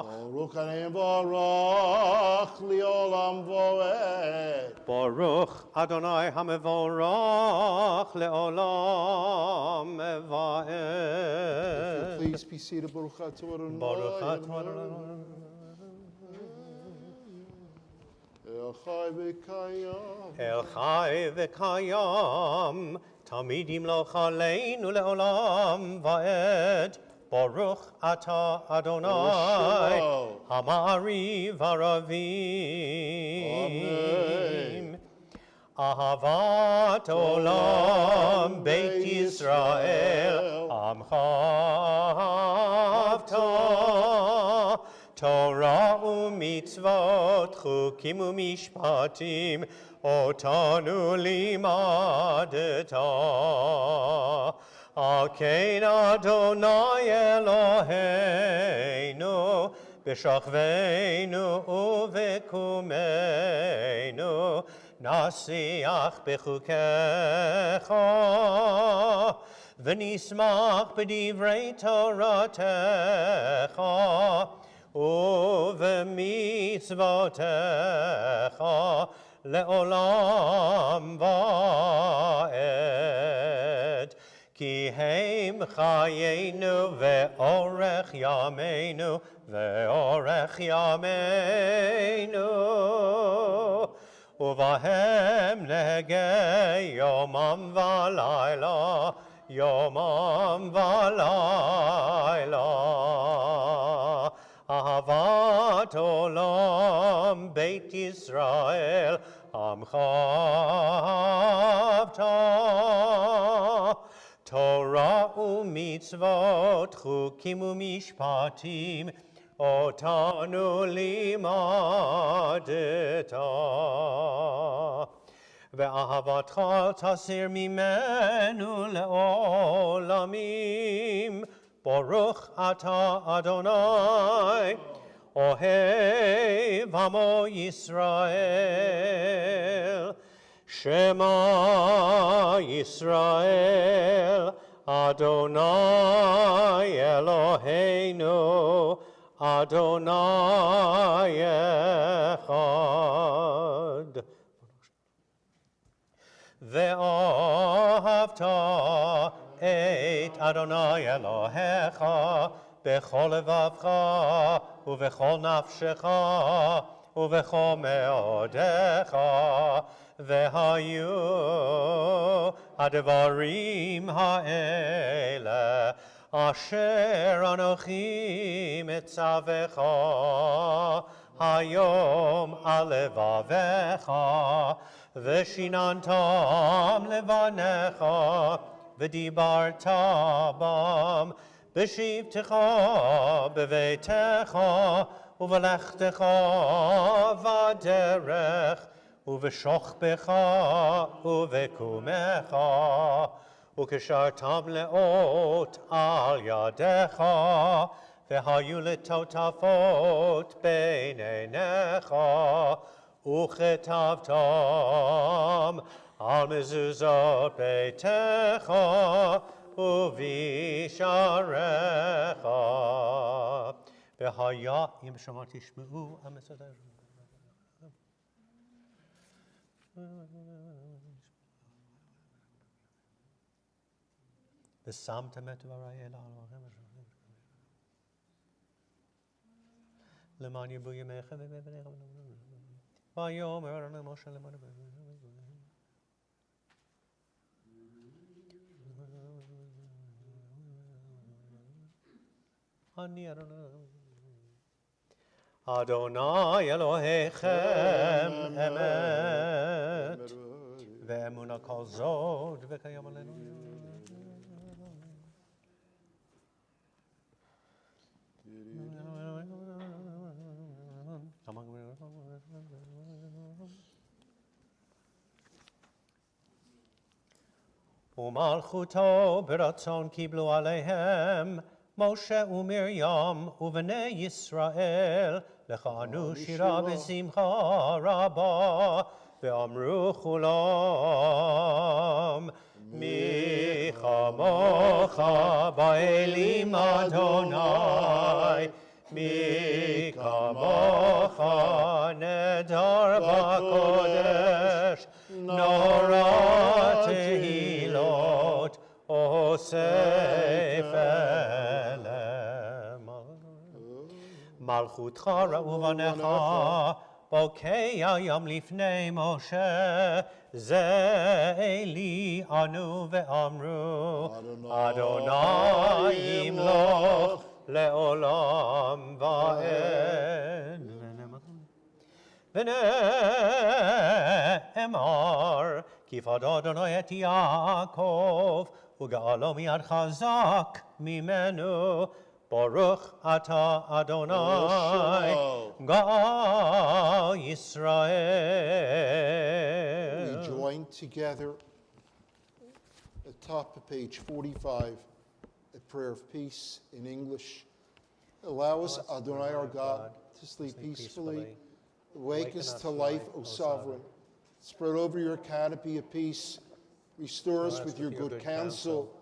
Baruch Adonai Baruch Leolam Voed. Baruch Adonai hamevorach leolam If evaed. you'll please be seated. Baruch Atah Adonai. Baruch atah Adonai. El Chai V'Kayam. El chai v'kayam, tamid yimloch aleinu leolam vaed. Baruch atah Adonai, Yeshua. hama'ariv aravim. Ahavat olam beit Yisrael, amcha avta. Torah u'mitzvot, chukim u'mishpatim, otanu limadeta. Al kein Adonai Eloheinu, b'shachveinu u'v'kumeinu, nasiach b'chukecha, v'nismach b'divrei Toratecha, ובמצוותיך לעולם ועד. כי הם חיינו ואורך ימינו ואורך ימינו, ובהם נהגה יומם ולילה, יומם ולילה. אהבת עולם בית ישראל, עמך אהבת. תורה ומצוות, חוקים ומשפטים, אותנו לימדת. ואהבתך תסיר ממנו לעולמים. ברוך אתה אדוני, אוהב עמו ישראל. שמע ישראל, Adonai Eloheinu, Adonai Echad. ואהבת את אדוני אלוהיך בכל לבבך ובכל נפשך ובכל מאודיך, והיו הדברים האלה אשר אנוכי מצווך היום על לבביך, ושיננתם לבניך, ודיברת בם בשבתך בביתך, ובלכתך בדרך, ובשוכבך ובקומך, וקשרתם לאות על ידיך, והיו לטוטפות בין עיניך, וכתבתם על מזוזות ביתך ובשעריך. והיה אם שמע תשמעו המסדר. ושמתם את דברי אל אלוהיכם למען ירבו ימיכם ובניכם. ויאמר אדוני משה למען אני אדוני אלוהיכם אמת ואמונה כל זאת וקיים עלינו. ומלכותו ברצון קיבלו עליהם משה ומרים ובני ישראל, לכנו שירה בשמחה רבה, ואמרו כולם, מי כמוך באלים אדוני, מי כמוך נדר בקודש, נורא תהילות אוסף אליהם. מלכותך ראו בניך, בוקע ים לפני משה, זה אלי אנו ואמרו, אדוני ימלוך לעולם ועד. ונאמר, כי פד אדוני את יעקב, וגאלו מיד חזק ממנו, ברוך אתה אדוני, גאל ישראל. We join together at the top of page 45, a prayer of peace in English. Allow us, Adonai our God, to sleep peacefully. Awake us to life, O Sovereign. Spread over your canopy of peace. Restore us with your good counsel,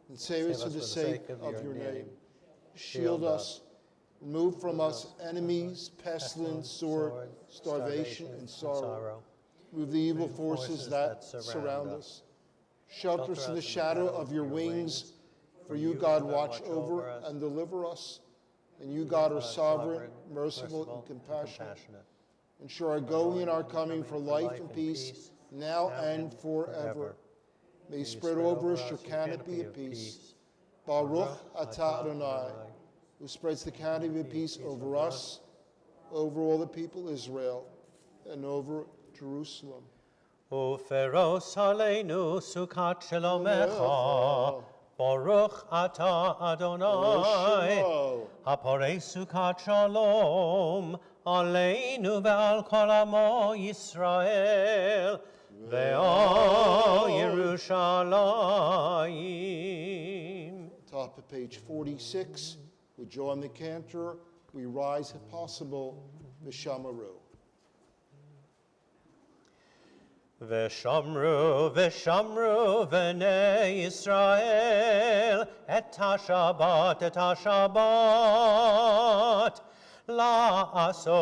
and save us for the sake of your name. Shield us. Remove from us enemies, pestilence, sword, starvation, and sorrow. Remove the evil forces that surround us. Shelter us in the shadow of your wings. For you, God, watch over and deliver us. And you, God, are sovereign, merciful, and compassionate. Ensure our going and our coming for life and peace, now and forever. May you spread over us your canopy of peace. Baruch atah Adonai, who spreads the canopy of peace over us, over all the people of Israel, and over Jerusalem. Uferos aleinu sukat shalomecha, Baruch atah Adonai, haporei sukat shalom, aleinu ve'al kol amo Yisrael, ve'al Yerushalayim. Top of page 46, with John the Cantor, we rise if possible, V'shamaru. V'shamru, v'shamru, v'nei Yisrael, et ha-Shabbat, la'asot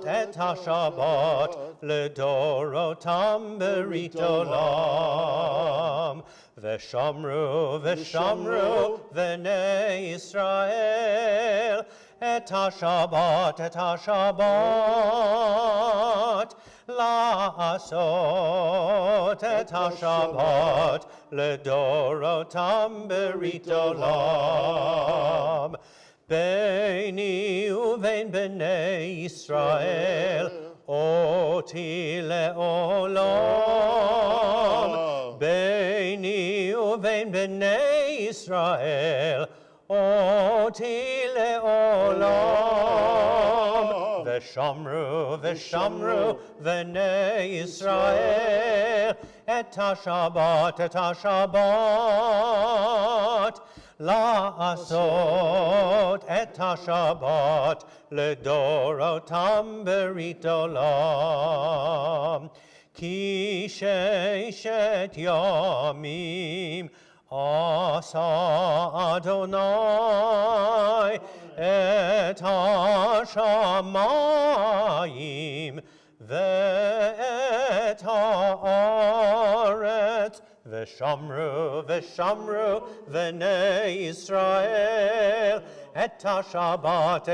et ha-Shabbat, l'dorotam berit olam. V'shamru, v'shamru, v'nei Yisrael, et ha-Shabbat, la'asot et ha-Shabbat, l'dorotam berit olam. Beini uvein b'nei Yisrael, oti le'olam. Beini uvein b'nei Yisrael, oti le'olam. V'shamru, v'shamru, v'nei Yisrael, et ha-Shabbat, la'asot et ha-Shabbat, l'dorotam berit olam. Ki sheishet yamim asa Adonai et ha-shamayim ve'et ha'aretz. V'shamru, v'shamru, v'nei Yisrael, et ha-Shabbat,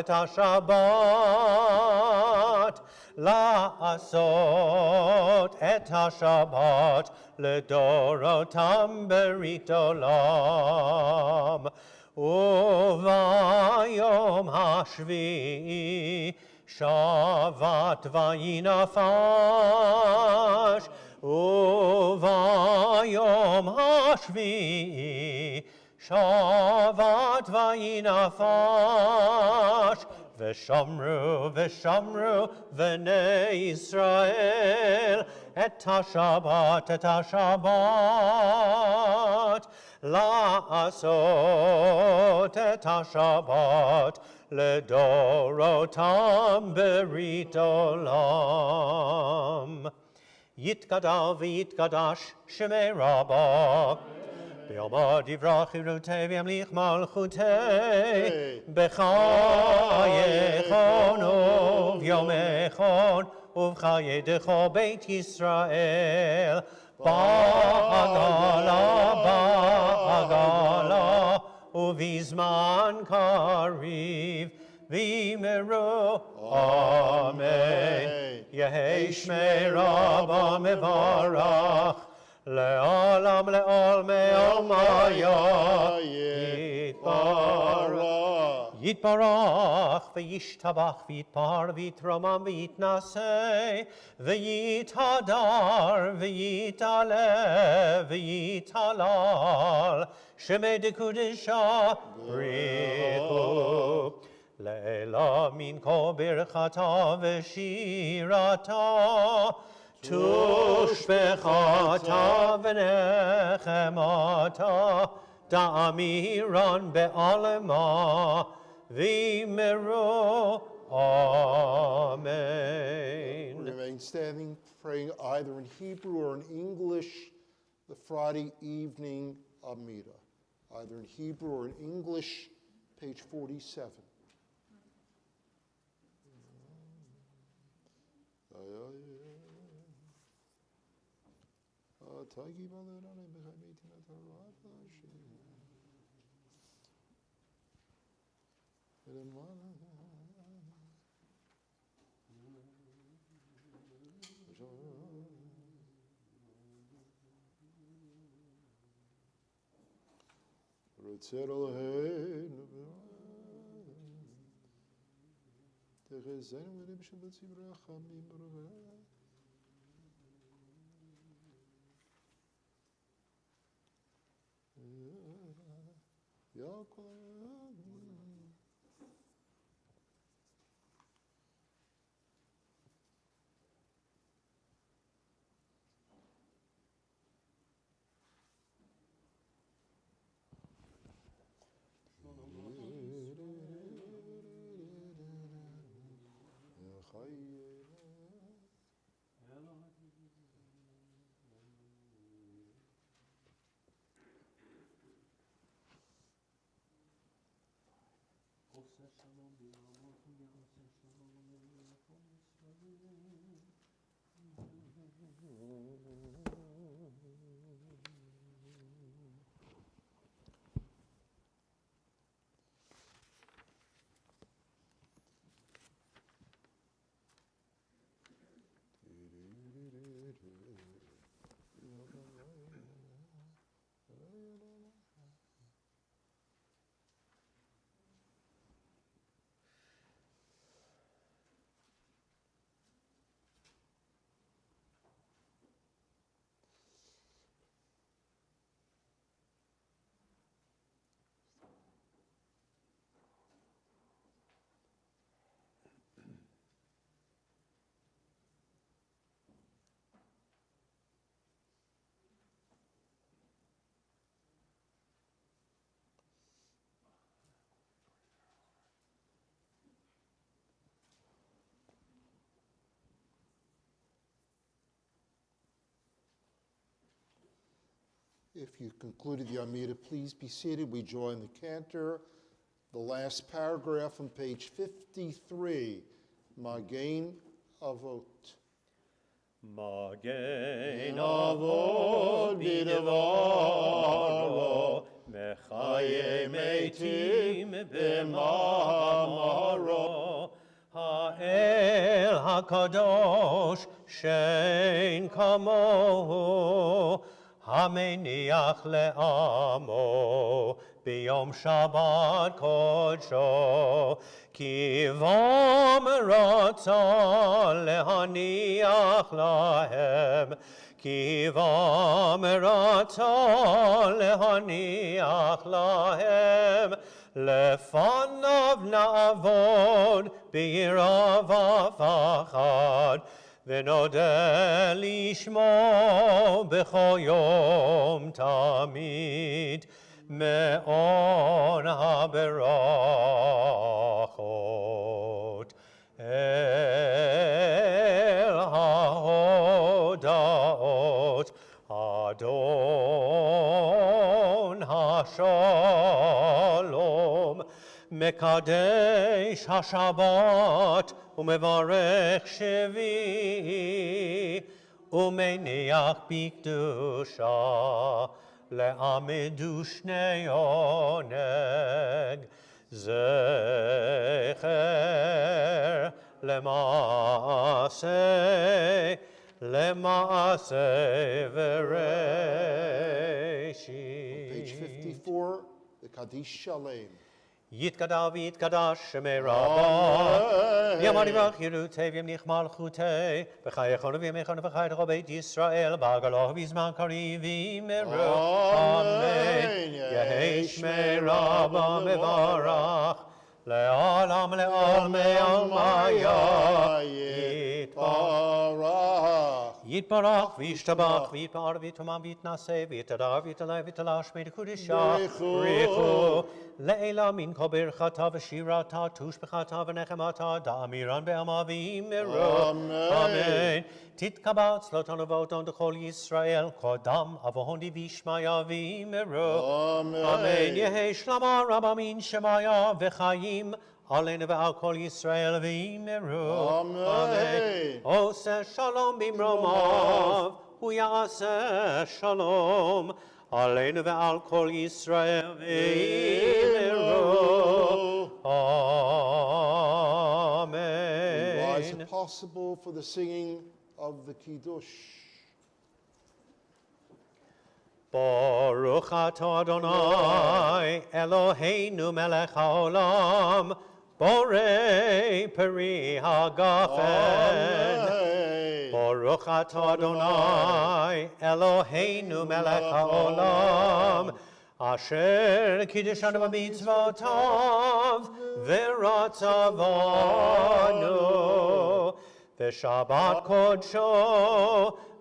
la'asot et ha-Shabbat, l'dorotam berit olam. Uvayom hashvi'i, shavat vayinafash, uvayom hashvi'i, shavat vayinafash. V'shamru, v'shamru, v'nei Yisrael, et ha-Shabbat, la'asot et ha-Shabbat, l'dorotam berit olam. Yitgadal v'yitgadash shemei Rabbah, Be'omar divrach irutei v'yamlich malchutei, b'chayechon uv'yomechon, uv'chayedecho Beit Yisrael, ba'agala, uv'izman kariv, v'yimeru, Amen. Yehei shmei Rabbah mevarach, Le'olam le'olmei olmaya yitbarach. Yitbarach v'yishtabach v'yitpar v'yitromam v'yitnaseh v'yithadar v'yitale v'yitalal shemei dekudesha brichu. Le'ela min kol birchata v'shirata Tushbechata v'nechemata da'amiran be'alema v'meru. Amen. We remain standing, praying either in Hebrew or in English, the Friday evening Amidah. Either in Hebrew or in English, page 47. If you concluded the Amida, please be seated. We join the cantor. The last paragraph on page 53, Magen Avot. Magen Avot bidvaro, mechaye meitim b'mamaro, ha'el hakadosh shein kamohu, המניח לעמו ביום שבת קודשו, כי בום רצה להניח להם, כי בום רצה להניח להם, לפניו נעבוד ביראה ופחד, ונודה לשמו בכל יום תמיד, מעון הברכות אל ההודעות, אדון השלום, מקדש השבת ומברך שביעי, ומניח בקדושה לעמדו שני עונג, זכר למעשה וראשית. Page 54, the Kaddish Shalem. יתגדל ויתקדש שמי רבה, יאמר יברך ירותי וימליך מלכותי, וחייכון וימיכון וחייך בית ישראל, בעגלו בזמן קריב וימרו, אמן. יהי שמי רבה מברך, לעולם לעולמי עולמיה יתברך. יתברך וישתבח ויתפאר ויתומם ויתנשא ויתהדר ויתעלה ויתלש מקודשה ברכו לעילה מן כל ברכתה ושירתה תושבחתה ונחמתה דאמירן בעלמא ויאמרו אמן. תתקבע צלותן ובאותן לכל ישראל קודם אבוהון דבשמיא ויאמרו אמן. יהי שלמה רבה מן שמיא וחיים עלינו ועל כל ישראל ויאמרו אמן. עושה שלום במרומיו הוא יעשה שלום עלינו ועל כל ישראל ויאמרו amen. Rise if possible for the singing of the Kiddush. Baruch atah Adonai Eloheinu melech haolam borei peri hagafen. Baruch atah Adonai Eloheinu melech haolam asher kiddeshanu b'mitzvotav v'ratzavanu v'shabbat kodsho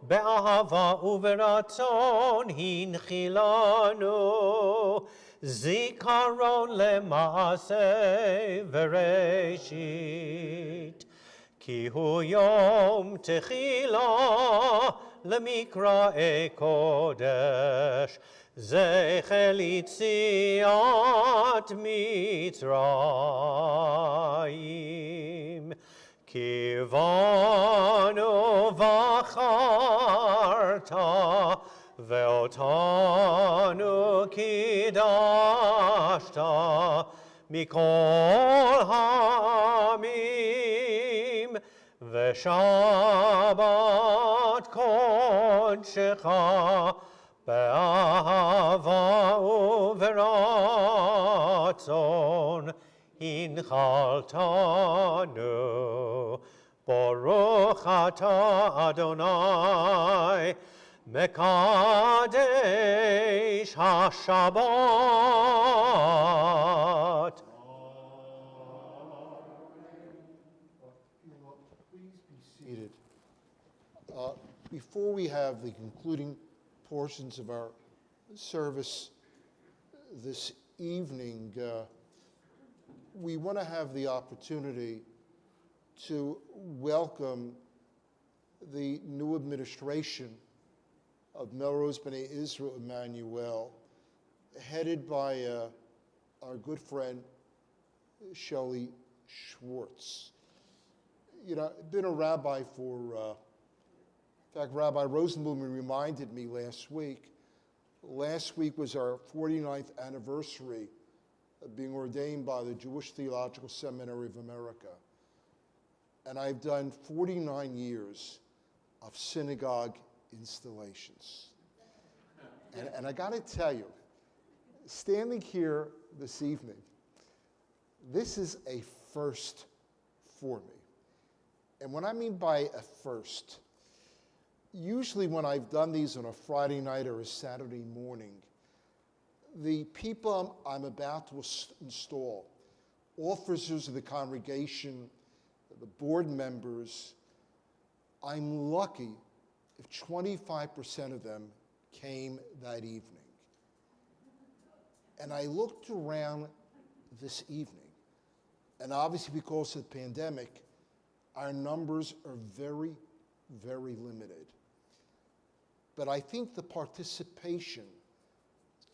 באהבה וברצון הנחילנו, זיכרון למעשה וראשית. כי הוא יום תחילה למקראי קודש, זכר ליציאת מצרים. כי באנו וחי ריגשת מכל העמים, ושבת קודשך באהבה וברצון הנחלתנו. ברוך אתה אדוני מקדש השבת. Please be seated. Before we have the concluding portions of our service this evening, we want to have the opportunity to welcome the new administration of Melrose B'nai Israel Emanu-El, headed by our good friend Shelley Schwartz. You know, I've been a rabbi for, in fact, Rabbi Rosenblumen reminded me last week was our 49th anniversary of being ordained by the Jewish Theological Seminary of America. And I've done 49 years of synagogue installations. And I got to tell you, standing here this evening, this is a first for me. And what I mean by a first, usually when I've done these on a Friday night or a Saturday morning, the people I'm about to install, officers of the congregation, the board members, I'm lucky if 25% of them came that evening. And I looked around this evening, and obviously because of the pandemic, our numbers are very, very limited. But I think the participation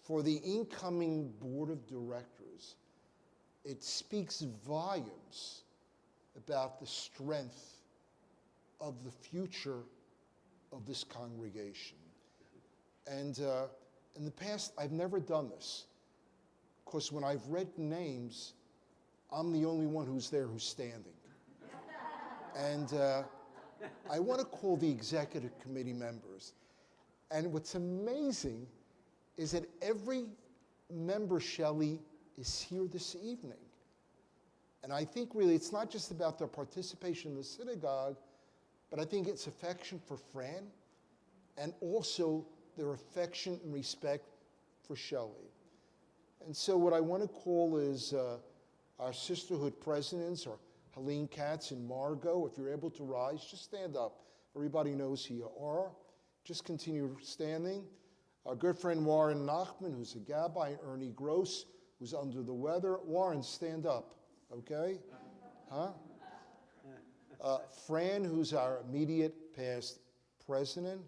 for the incoming board of directors, it speaks volumes about the strength of the future of this congregation. And in the past, I've never done this, because when I've read names, I'm the only one who's there who's standing. And I want to call the executive committee members. And what's amazing is that every member, Shelley, is here this evening. And I think really it's not just about their participation in the synagogue, but I think it's affection for Fran, and also their affection and respect for Shelley. And so what I want to call is our sisterhood presidents, or Helene Katz and Margot. If you're able to rise, just stand up. Everybody knows who you are. Just continue standing. Our good friend Warren Nachman, who's a Gabbai, and Ernie Gross, who's under the weather. Warren, stand up, okay? Huh? Fran, who's our immediate past president.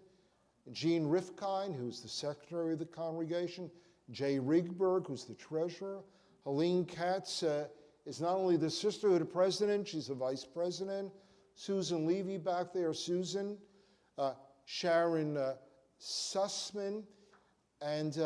Jean Rifkind, who's the secretary of the congregation. Jay Rigberg, who's the treasurer. Helene Katz is not only the sisterhood president, she's a vice president. Susan Levy back there, Susan. Sharon Sussman. And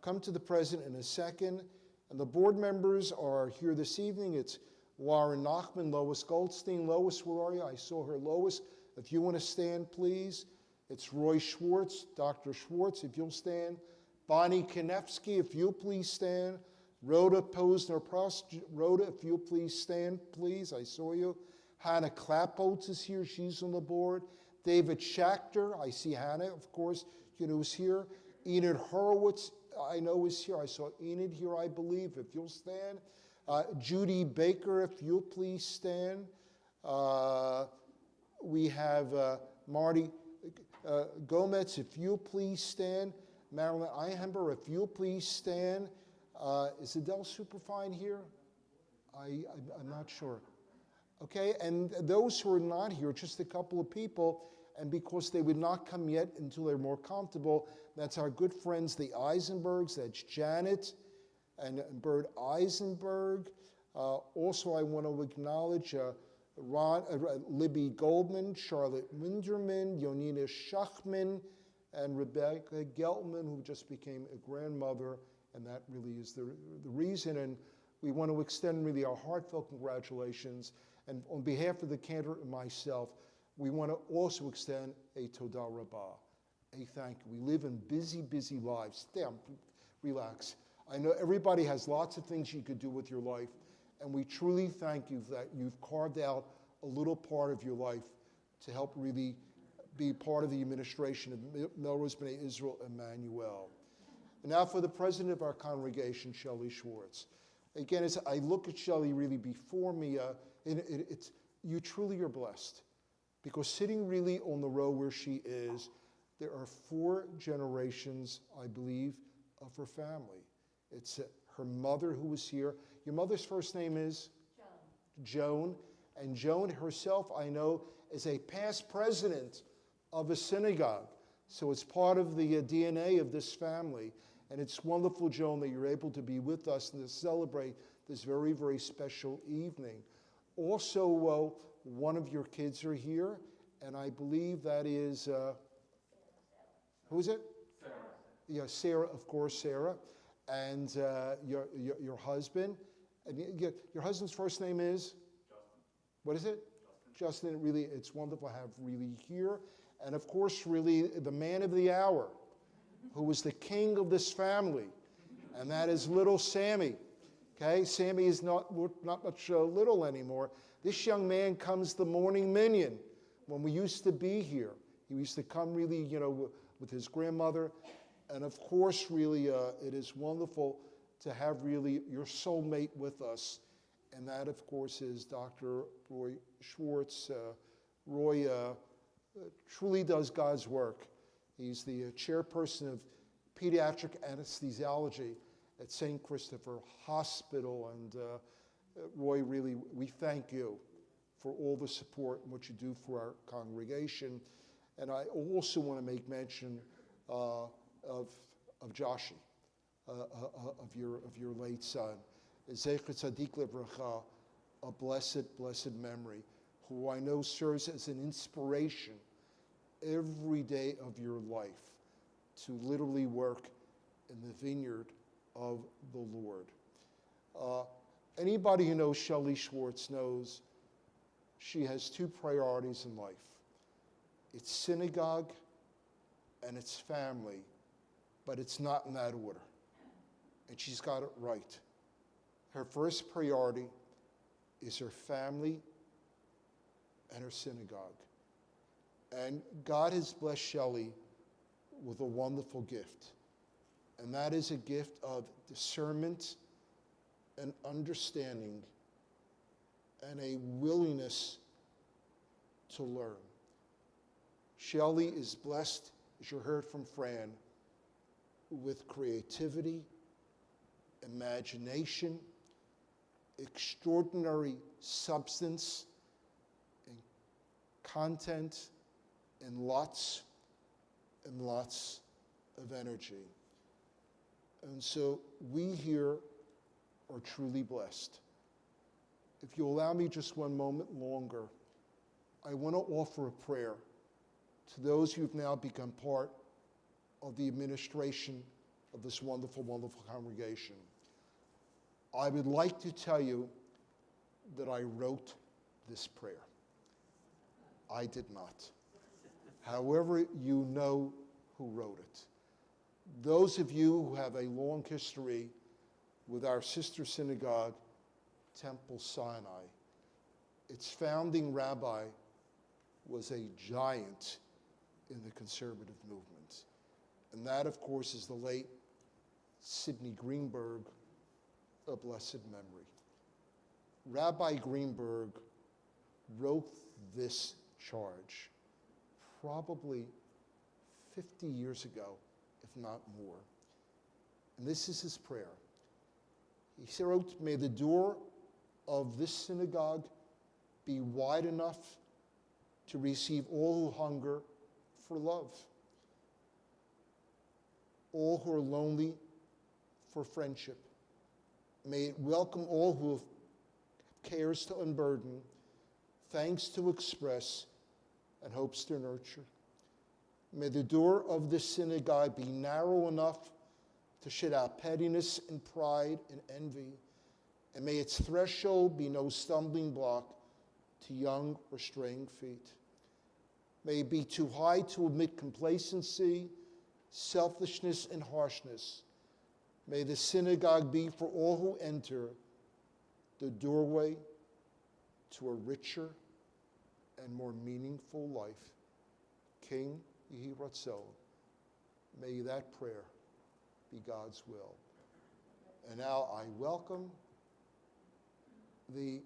come to the president in a second. And the board members are here this evening. It's Warren Nachman, Lois Goldstein. Lois, where are you? I saw her. Lois, if you want to stand, please. It's Roy Schwartz, Dr. Schwartz, if you'll stand. Bonnie Konevsky, if you'll please stand. Rhoda Posner-Prost, Rhoda, if you'll please stand, please. I saw you. Hannah Klapotz is here. She's on the board. David Schachter, I see Hannah, of course, you know, is here. Enid Horowitz, I know is here. I saw Enid here, I believe, if you'll stand. Judy Baker, if you'll please stand. We have Marty Gomez, if you'll please stand. Marilyn Eihember, if you'll please stand. Is Adele Superfine here? I'm not sure. Okay, and those who are not here, just a couple of people, and because they would not come yet until they're more comfortable, that's our good friends, the Eisenbergs, that's Janet and Bert Eisenberg. Also, I want to acknowledge Libby Goldman, Charlotte Winderman, Yonina Schachman, and Rebecca Geltman, who just became a grandmother And that really is the reason. And we want to extend really our heartfelt congratulations. And on behalf of the candidate and myself, we want to also extend a Toda Rabbah, a thank you. We live in busy, busy lives. Damn, relax. I know everybody has lots of things you could do with your life, and we truly thank you that you've carved out a little part of your life to help really be part of the administration of Melrose B'nai Israel Emanu-El. And now for the president of our congregation, Shelley Schwartz. Again, as I look at Shelley really before me, you truly are blessed, because sitting really on the row where she is, there are 4 generations, I believe, of her family. It's her mother who was here. Your mother's first name is? Joan. And Joan herself, I know, is a past president of a synagogue. So it's part of the DNA of this family. And it's wonderful, Joan, that you're able to be with us and to celebrate this very, very special evening. Also, one of your kids are here, and I believe that is, who is it? Sarah. Yeah, Sarah, of course, Sarah. And your husband. And your husband's first name is? Justin. What is it? Justin. Really, it's wonderful to have really here. And of course, really, the man of the hour, who was the king of this family, and that is little Sammy. Okay, Sammy is not much little anymore. This young man comes the morning minion. When we used to be here, he used to come really, with his grandmother. And of course, really, it is wonderful to have really your soulmate with us. And that, of course, is Dr. Roy Schwartz. Roy truly does God's work. He's the chairperson of pediatric anesthesiology at St. Christopher Hospital. And Roy, really, we thank you for all the support and what you do for our congregation. And I also want to make mention of Joshi, of your late son. Zecher Tzadik Livracha, a blessed memory, who I know serves as an inspiration every day of your life to literally work in the vineyard of the Lord. Anybody who knows Shelley Schwartz knows she has 2 priorities in life. It's synagogue and it's family, but it's not in that order. And she's got it right. Her first priority is her family and her synagogue. And God has blessed Shelley with a wonderful gift. And that is a gift of discernment and understanding and a willingness to learn. Shelley is blessed, as you heard from Fran, with creativity, imagination, extraordinary substance and content, and lots of energy. And so we here are truly blessed. If you allow me just one moment longer, I want to offer a prayer to those who've now become part of the administration of this wonderful, wonderful congregation. I would like to tell you that I wrote this prayer. I did not. However, you know who wrote it. Those of you who have a long history with our sister synagogue, Temple Sinai, its founding rabbi was a giant in the conservative movement. And that, of course, is the late Sidney Greenberg, a blessed memory. Rabbi Greenberg wrote this charge probably 50 years ago, if not more. And this is his prayer. He wrote, "May the door of this synagogue be wide enough to receive all who hunger for love, all who are lonely for friendship. May it welcome all who have cares to unburden, thanks to express, and hopes to nurture. May the door of this synagogue be narrow enough to shut out pettiness and pride and envy, and may its threshold be no stumbling block to young or straying feet. May it be too high to admit complacency, selfishness, and harshness. May the synagogue be for all who enter the doorway to a richer and more meaningful life. King Yehi Ratzon, may that prayer be God's will. And now I welcome the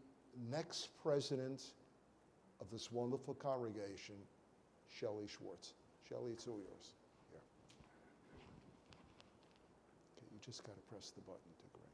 next president of this wonderful congregation, Shelley Schwartz. Shelley, it's all yours. Here. Okay, you just got to press the button to grant.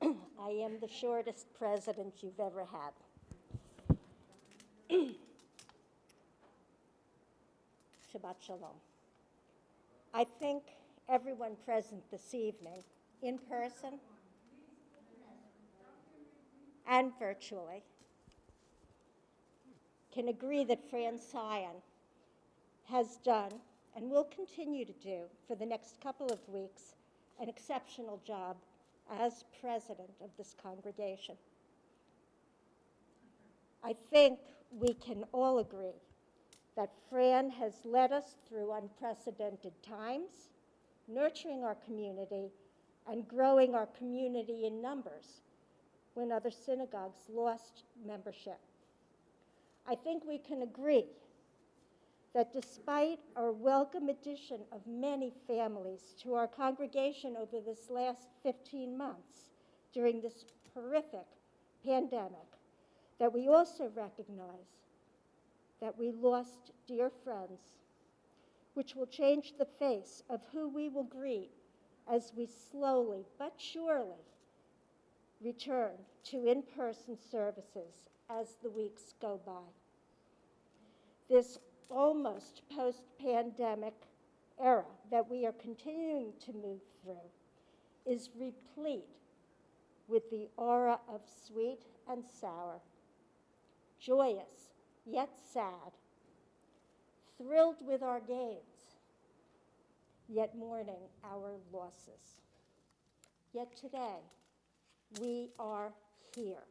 Yeah. I am the shortest president you've ever had. Shabbat Shalom. I think everyone present this evening, in person and virtually, can agree that Fran Sion has done and will continue to do for the next couple of weeks an exceptional job as president of this congregation. I think we can all agree that Fran has led us through unprecedented times, nurturing our community and growing our community in numbers when other synagogues lost membership. I think we can agree that despite our welcome addition of many families to our congregation over this last 15 months during this horrific pandemic, that we also recognize that we lost dear friends, which will change the face of who we will greet as we slowly but surely return to in-person services as the weeks go by. This almost post-pandemic era that we are continuing to move through is replete with the aura of sweet and sour, joyous yet sad, thrilled with our gains, yet mourning our losses. Yet today, we are here.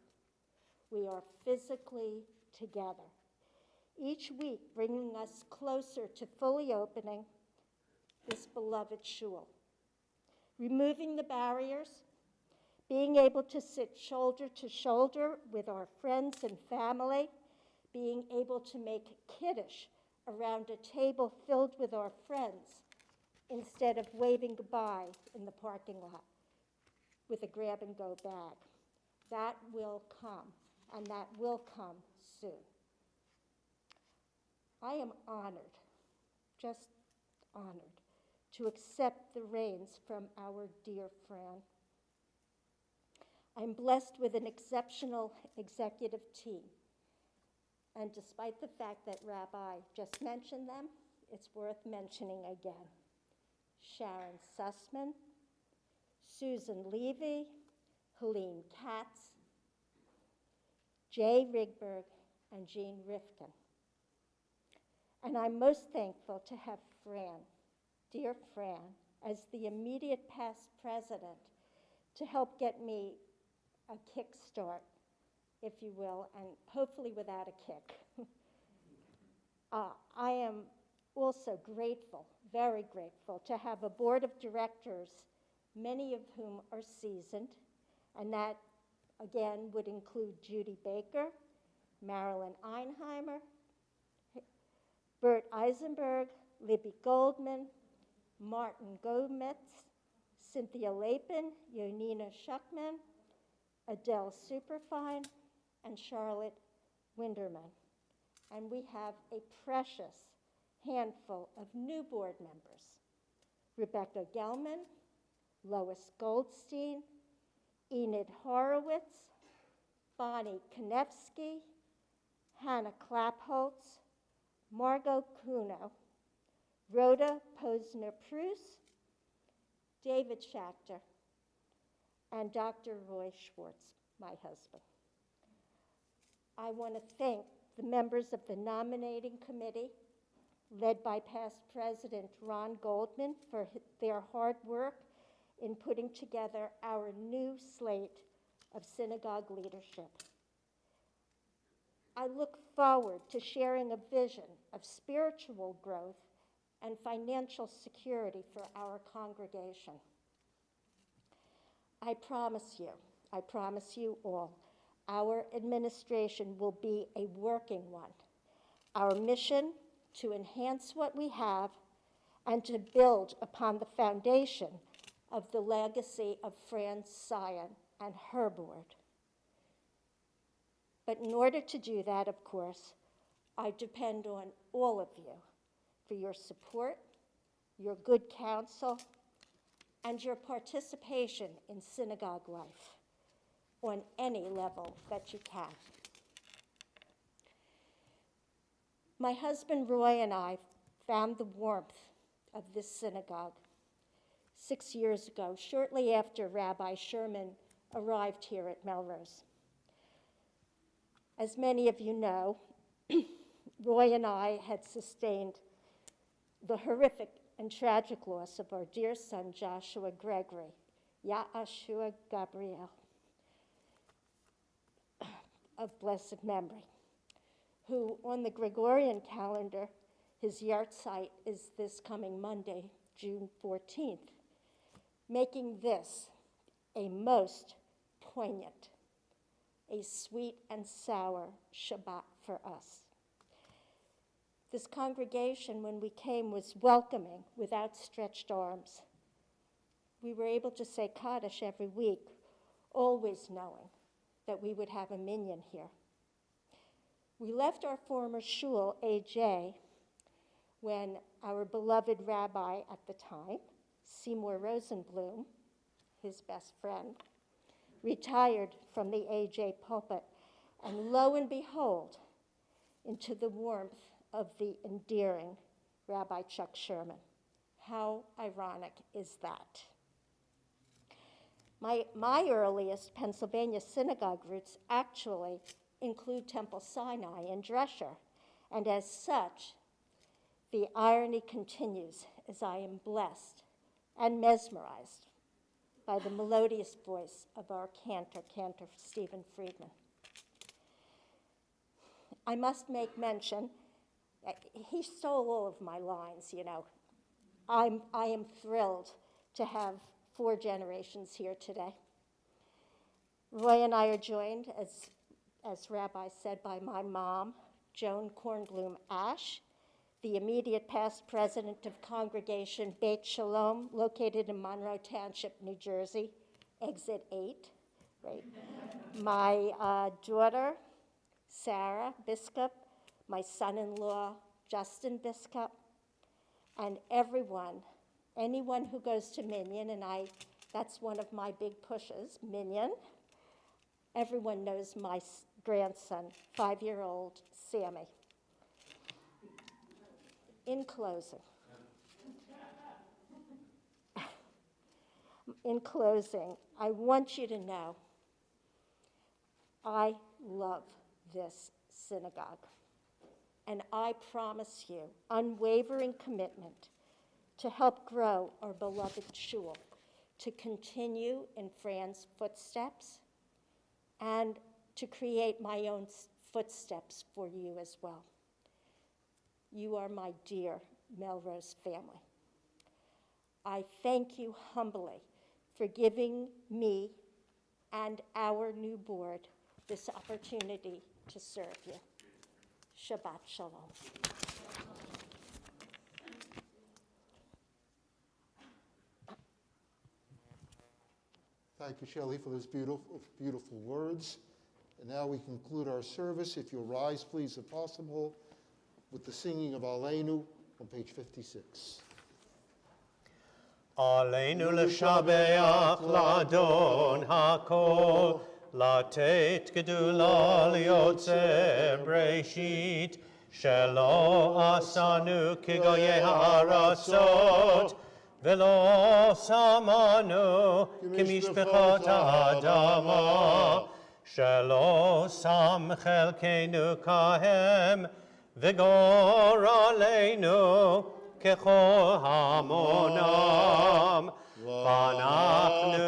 We are physically together, each week bringing us closer to fully opening this beloved shul, removing the barriers, being able to sit shoulder to shoulder with our friends and family, being able to make kiddush around a table filled with our friends instead of waving goodbye in the parking lot with a grab-and-go bag. That will come, and that will come soon. I am honored, just honored, to accept the reins from our dear Fran. I'm blessed with an exceptional executive team. And despite the fact that Rabbi just mentioned them, it's worth mentioning again. Sharon Sussman, Susan Levy, Helene Katz, Jay Rigberg, and Jean Rifkin. And I'm most thankful to have Fran, dear Fran, as the immediate past president to help get me a kickstart, if you will, and hopefully without a kick. I am also grateful, very grateful, to have a board of directors, many of whom are seasoned, and that, again, would include Judy Baker, Marilyn Einheimer, Bert Eisenberg, Libby Goldman, Martin Gometz, Cynthia Lapin, Yonina Shuckman, Adele Superfine, and Charlotte Winderman. And we have a precious handful of new board members: Rebecca Gelman, Lois Goldstein, Enid Horowitz, Bonnie Konevsky, Hannah Klappholtz, Margot Kuno, Rhoda Posner-Prus, David Schachter, and Dr. Roy Schwartz, my husband. I want to thank the members of the nominating committee, led by past President Ron Goldman, for their hard work in putting together our new slate of synagogue leadership. I look forward to sharing a vision of spiritual growth and financial security for our congregation. I promise you all, our administration will be a working one. Our mission to enhance what we have and to build upon the foundation of the legacy of Fran Sion and her board. But in order to do that, of course, I depend on all of you for your support, your good counsel, and your participation in synagogue life on any level that you can. My husband Roy and I found the warmth of this synagogue 6 years ago, shortly after Rabbi Sherman arrived here at Melrose. As many of you know, Roy and I had sustained the horrific and tragic loss of our dear son, Joshua Gregory, Yaashua Gabriel, of blessed memory, who on the Gregorian calendar, his yahrzeit is this coming Monday, June 14th, making this a most poignant, a sweet and sour Shabbat for us. This congregation, when we came, was welcoming with outstretched arms. We were able to say Kaddish every week, always knowing that we would have a minyan here. We left our former shul, AJ, when our beloved rabbi at the time, Seymour Rosenblum, his best friend, retired from the AJ pulpit, and lo and behold, into the warmth of the endearing Rabbi Chuck Sherman. How ironic is that? My earliest Pennsylvania synagogue roots actually include Temple Sinai and Drescher, and as such, the irony continues as I am blessed and mesmerized by the melodious voice of our cantor Stephen Friedman. I must make mention, he stole all of my lines, you know. I am thrilled to have 4 generations here today. Roy and I are joined, as Rabbi said, by my mom, Joan Kornblum Ash, the immediate past president of Congregation Beit Shalom, located in Monroe Township, New Jersey, exit 8, right? My daughter, Sarah Biskup, my son-in-law, Justin Biskup, and anyone who goes to Minyan, and that's one of my big pushes, Minyan. Everyone knows my grandson, 5-year-old Sammy. In closing, I want you to know I love this synagogue, and I promise you unwavering commitment to help grow our beloved shul, to continue in Fran's footsteps, and to create my own footsteps for you as well. You are my dear Melrose family. I thank you humbly for giving me and our new board this opportunity to serve you. Shabbat Shalom. Thank you, Shelley, for those beautiful, beautiful words. And now we conclude our service. If you'll rise, please, if possible, with the singing of Aleinu on page 56. Aleinu l'shabeach l'adon hakol, latet gedula liotzer breshit, שלא עשנו כגויי הארצות, ולא שמנו כמשפחות האדמה, שלא שם חלקנו כהם, וגורלנו ככל המונם. ואנחנו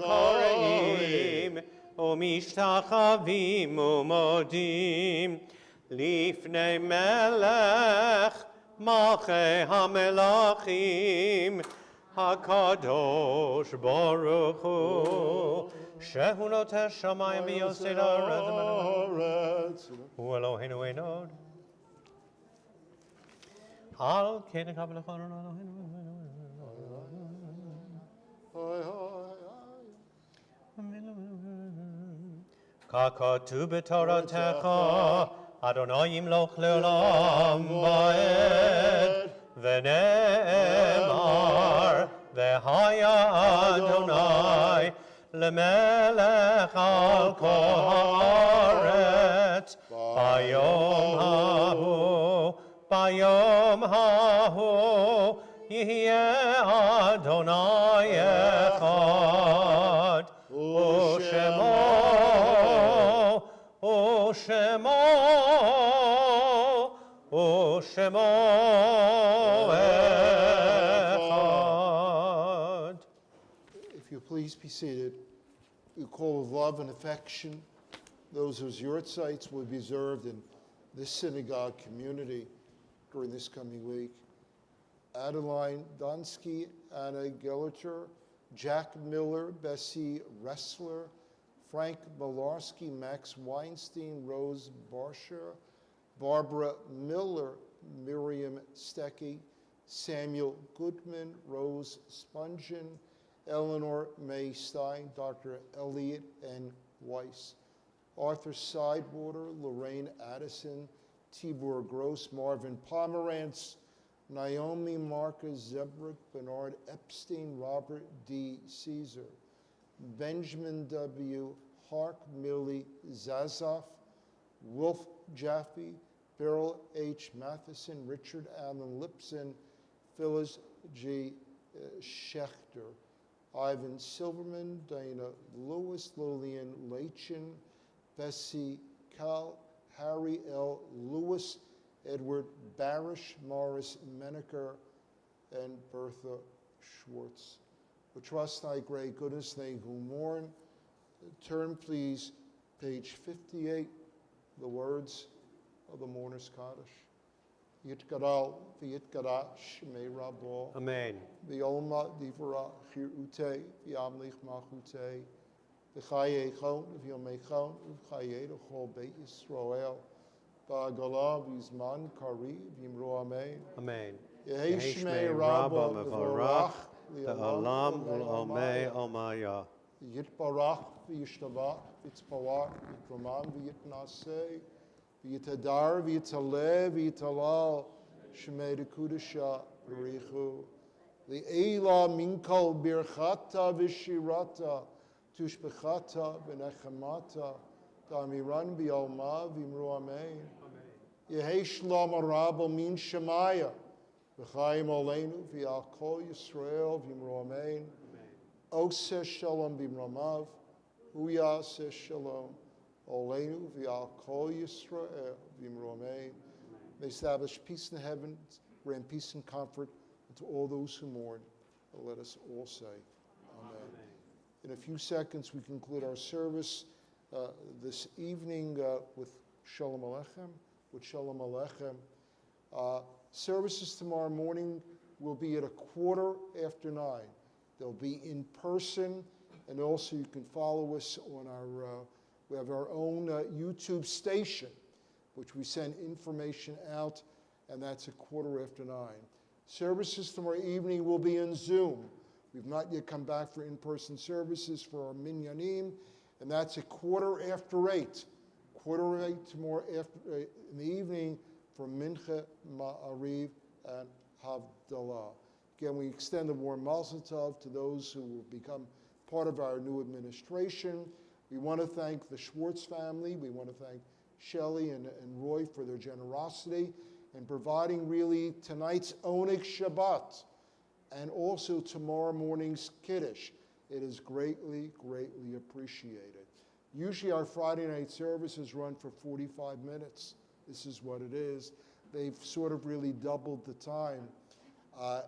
קוראים ומשתחווים ומודים לפני מלך מלכי המלכים, הקדוש ברוך הוא, שהוא נוטה שמיים ויוסד הארץ, הוא אלוהינו אחד. על כן נקבל לכנו אלוהינו. ככתוב בתורתך, אדוני ימלוך לעולם ועד, ונאמר, והיה אדוני למלך על כל הארץ, ביום ההוא יהיה אדוני אחד, ושמו אחד. If you please be seated, we call with love and affection those whose yurtzites will be observed in this synagogue community during this coming week. Adeline Donsky, Anna Gellerter, Jack Miller, Bessie Ressler, Frank Malarski, Max Weinstein, Rose Barsher, Barbara Miller, Miriam Stecky, Samuel Goodman, Rose Spungen, Eleanor May Stein, Dr. Elliot N. Weiss, Arthur Sidewater, Lorraine Addison, Tibor Gross, Marvin Pomerantz, Naomi Marcus Zebrick, Bernard Epstein, Robert D. Caesar, Benjamin W. Hark, Millie Zazoff, Wolf Jaffe, Beryl H. Matheson, Richard Allen Lipson, Phyllis G. Schechter, Ivan Silverman, Dana Lewis, Lillian Lachin, Bessie Cal, Harry L. Lewis, Edward Barish, Morris Menaker, and Bertha Schwartz. We trust thy great goodness, they who mourn. Turn, please, page 58, the words of the mourner's Kaddish. Yitgadal v'yitgadash me rabo. Amen. V'yolma divra chirute v'yamlich machute. V'chayechon v'yomechon v'chayedachol beit Yisrael. Ba'agala v'yizman kari v'yimro amen. Amen. Yeheshmei rabba mevorach Le'olam ul'omei omaya. Yitbarach v'yishtavach v'yitzpawach v'yitraman v'yitnaseh. V'yitadar, v'yitaleh, v'yitalal, shemei dekudasha, b'richu. Li'ela minkol birchata v'shirata, tushbechata v'nechemata, da'miran v'yalma v'imru amen. Yehei shalom arabo min shemaya, v'chayim oleinu v'yal kol Yisrael v'imru amen. Oseh shalom b'imramav, uyaseh shalom. Oleinu v'yal kol Yisrael v'imru amen. May establish peace in the heavens, grant peace and comfort to all those who mourn. Let us all say, amen. In a few seconds, we conclude our service this evening with Shalom Aleichem. Services tomorrow morning will be at 9:15. They'll be in person, and also you can follow us on our we have our own YouTube station, which we send information out, and that's at 9:15. Services tomorrow evening will be in Zoom. We've not yet come back for in-person services for our minyanim, and that's at 8:15. 8:15 tomorrow in the evening for Mincha, Ma'ariv, and Havdalah. Again, we extend a warm mazel tov to those who will become part of our new administration. We want to thank the Schwartz family. We want to thank Shelley and Roy for their generosity in providing really tonight's Oneg Shabbat and also tomorrow morning's Kiddush. It is greatly, greatly appreciated. Usually our Friday night services run for 45 minutes. This is what it is. They've sort of really doubled the time.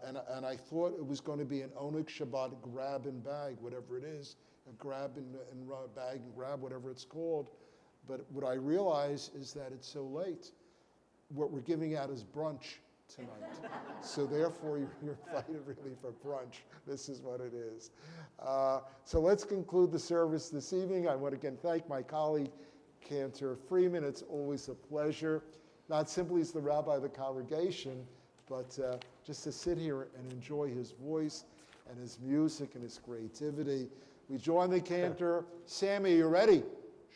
And I thought it was going to be an Oneg Shabbat grab and bag, whatever it is, a grab and bag and grab, whatever it's called. But what I realize is that it's so late. What we're giving out is brunch tonight. So therefore, you're invited really for brunch. This is what it is. So let's conclude the service this evening. I want to again thank my colleague, Cantor Freeman. It's always a pleasure, not simply as the rabbi of the congregation, but just to sit here and enjoy his voice and his music and his creativity. We join the cantor. Sammy, you ready?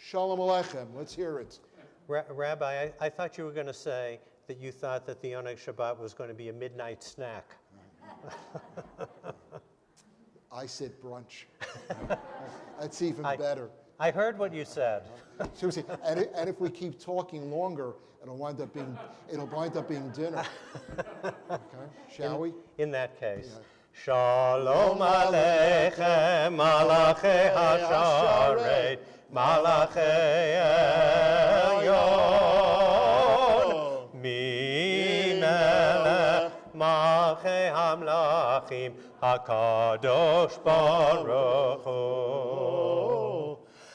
Shalom Aleichem. Let's hear it. Rabbi, I thought you were going to say that you thought that the Oneg Shabbat was going to be a midnight snack. I said brunch. That's even better. I heard what you said. Seriously, and if we keep talking longer, it'll wind up being dinner. Okay, shall we? In that case. Yeah. Shalom Aleichem, Malachei HaSharet, Malachei Elyon, Mimelech Malchei Hamlachim, HaKadosh Baruch Hu.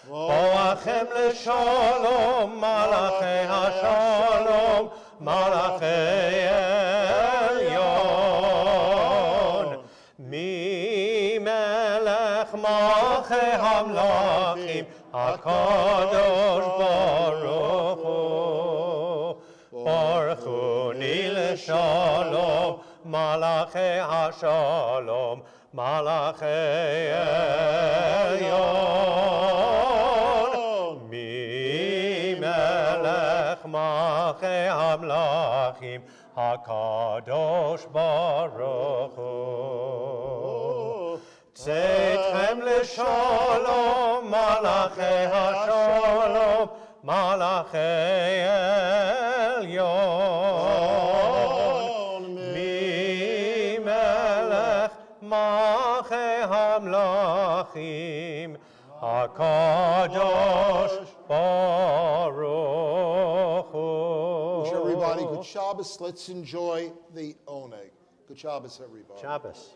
Boachem l'shalom, Malachei HaShalom, Malachei Elyon, Mimelech Malchei Hamlachim, HaKadosh Baruch Hu. Baruch Hu l'shalom, Malachei HaShalom, Malachei Elyon, Mimelech Malchei Hamlachim, HaKadosh Baruch Hu. Tzedchem l'shalom, Malachei HaShalom, Malachei Elyon, Mimelech Malchei Hamlachim, HaKadosh Baruch Hu. Wish everybody good Shabbos. Let's enjoy the Oneg. Good Shabbos, everybody. Shabbos.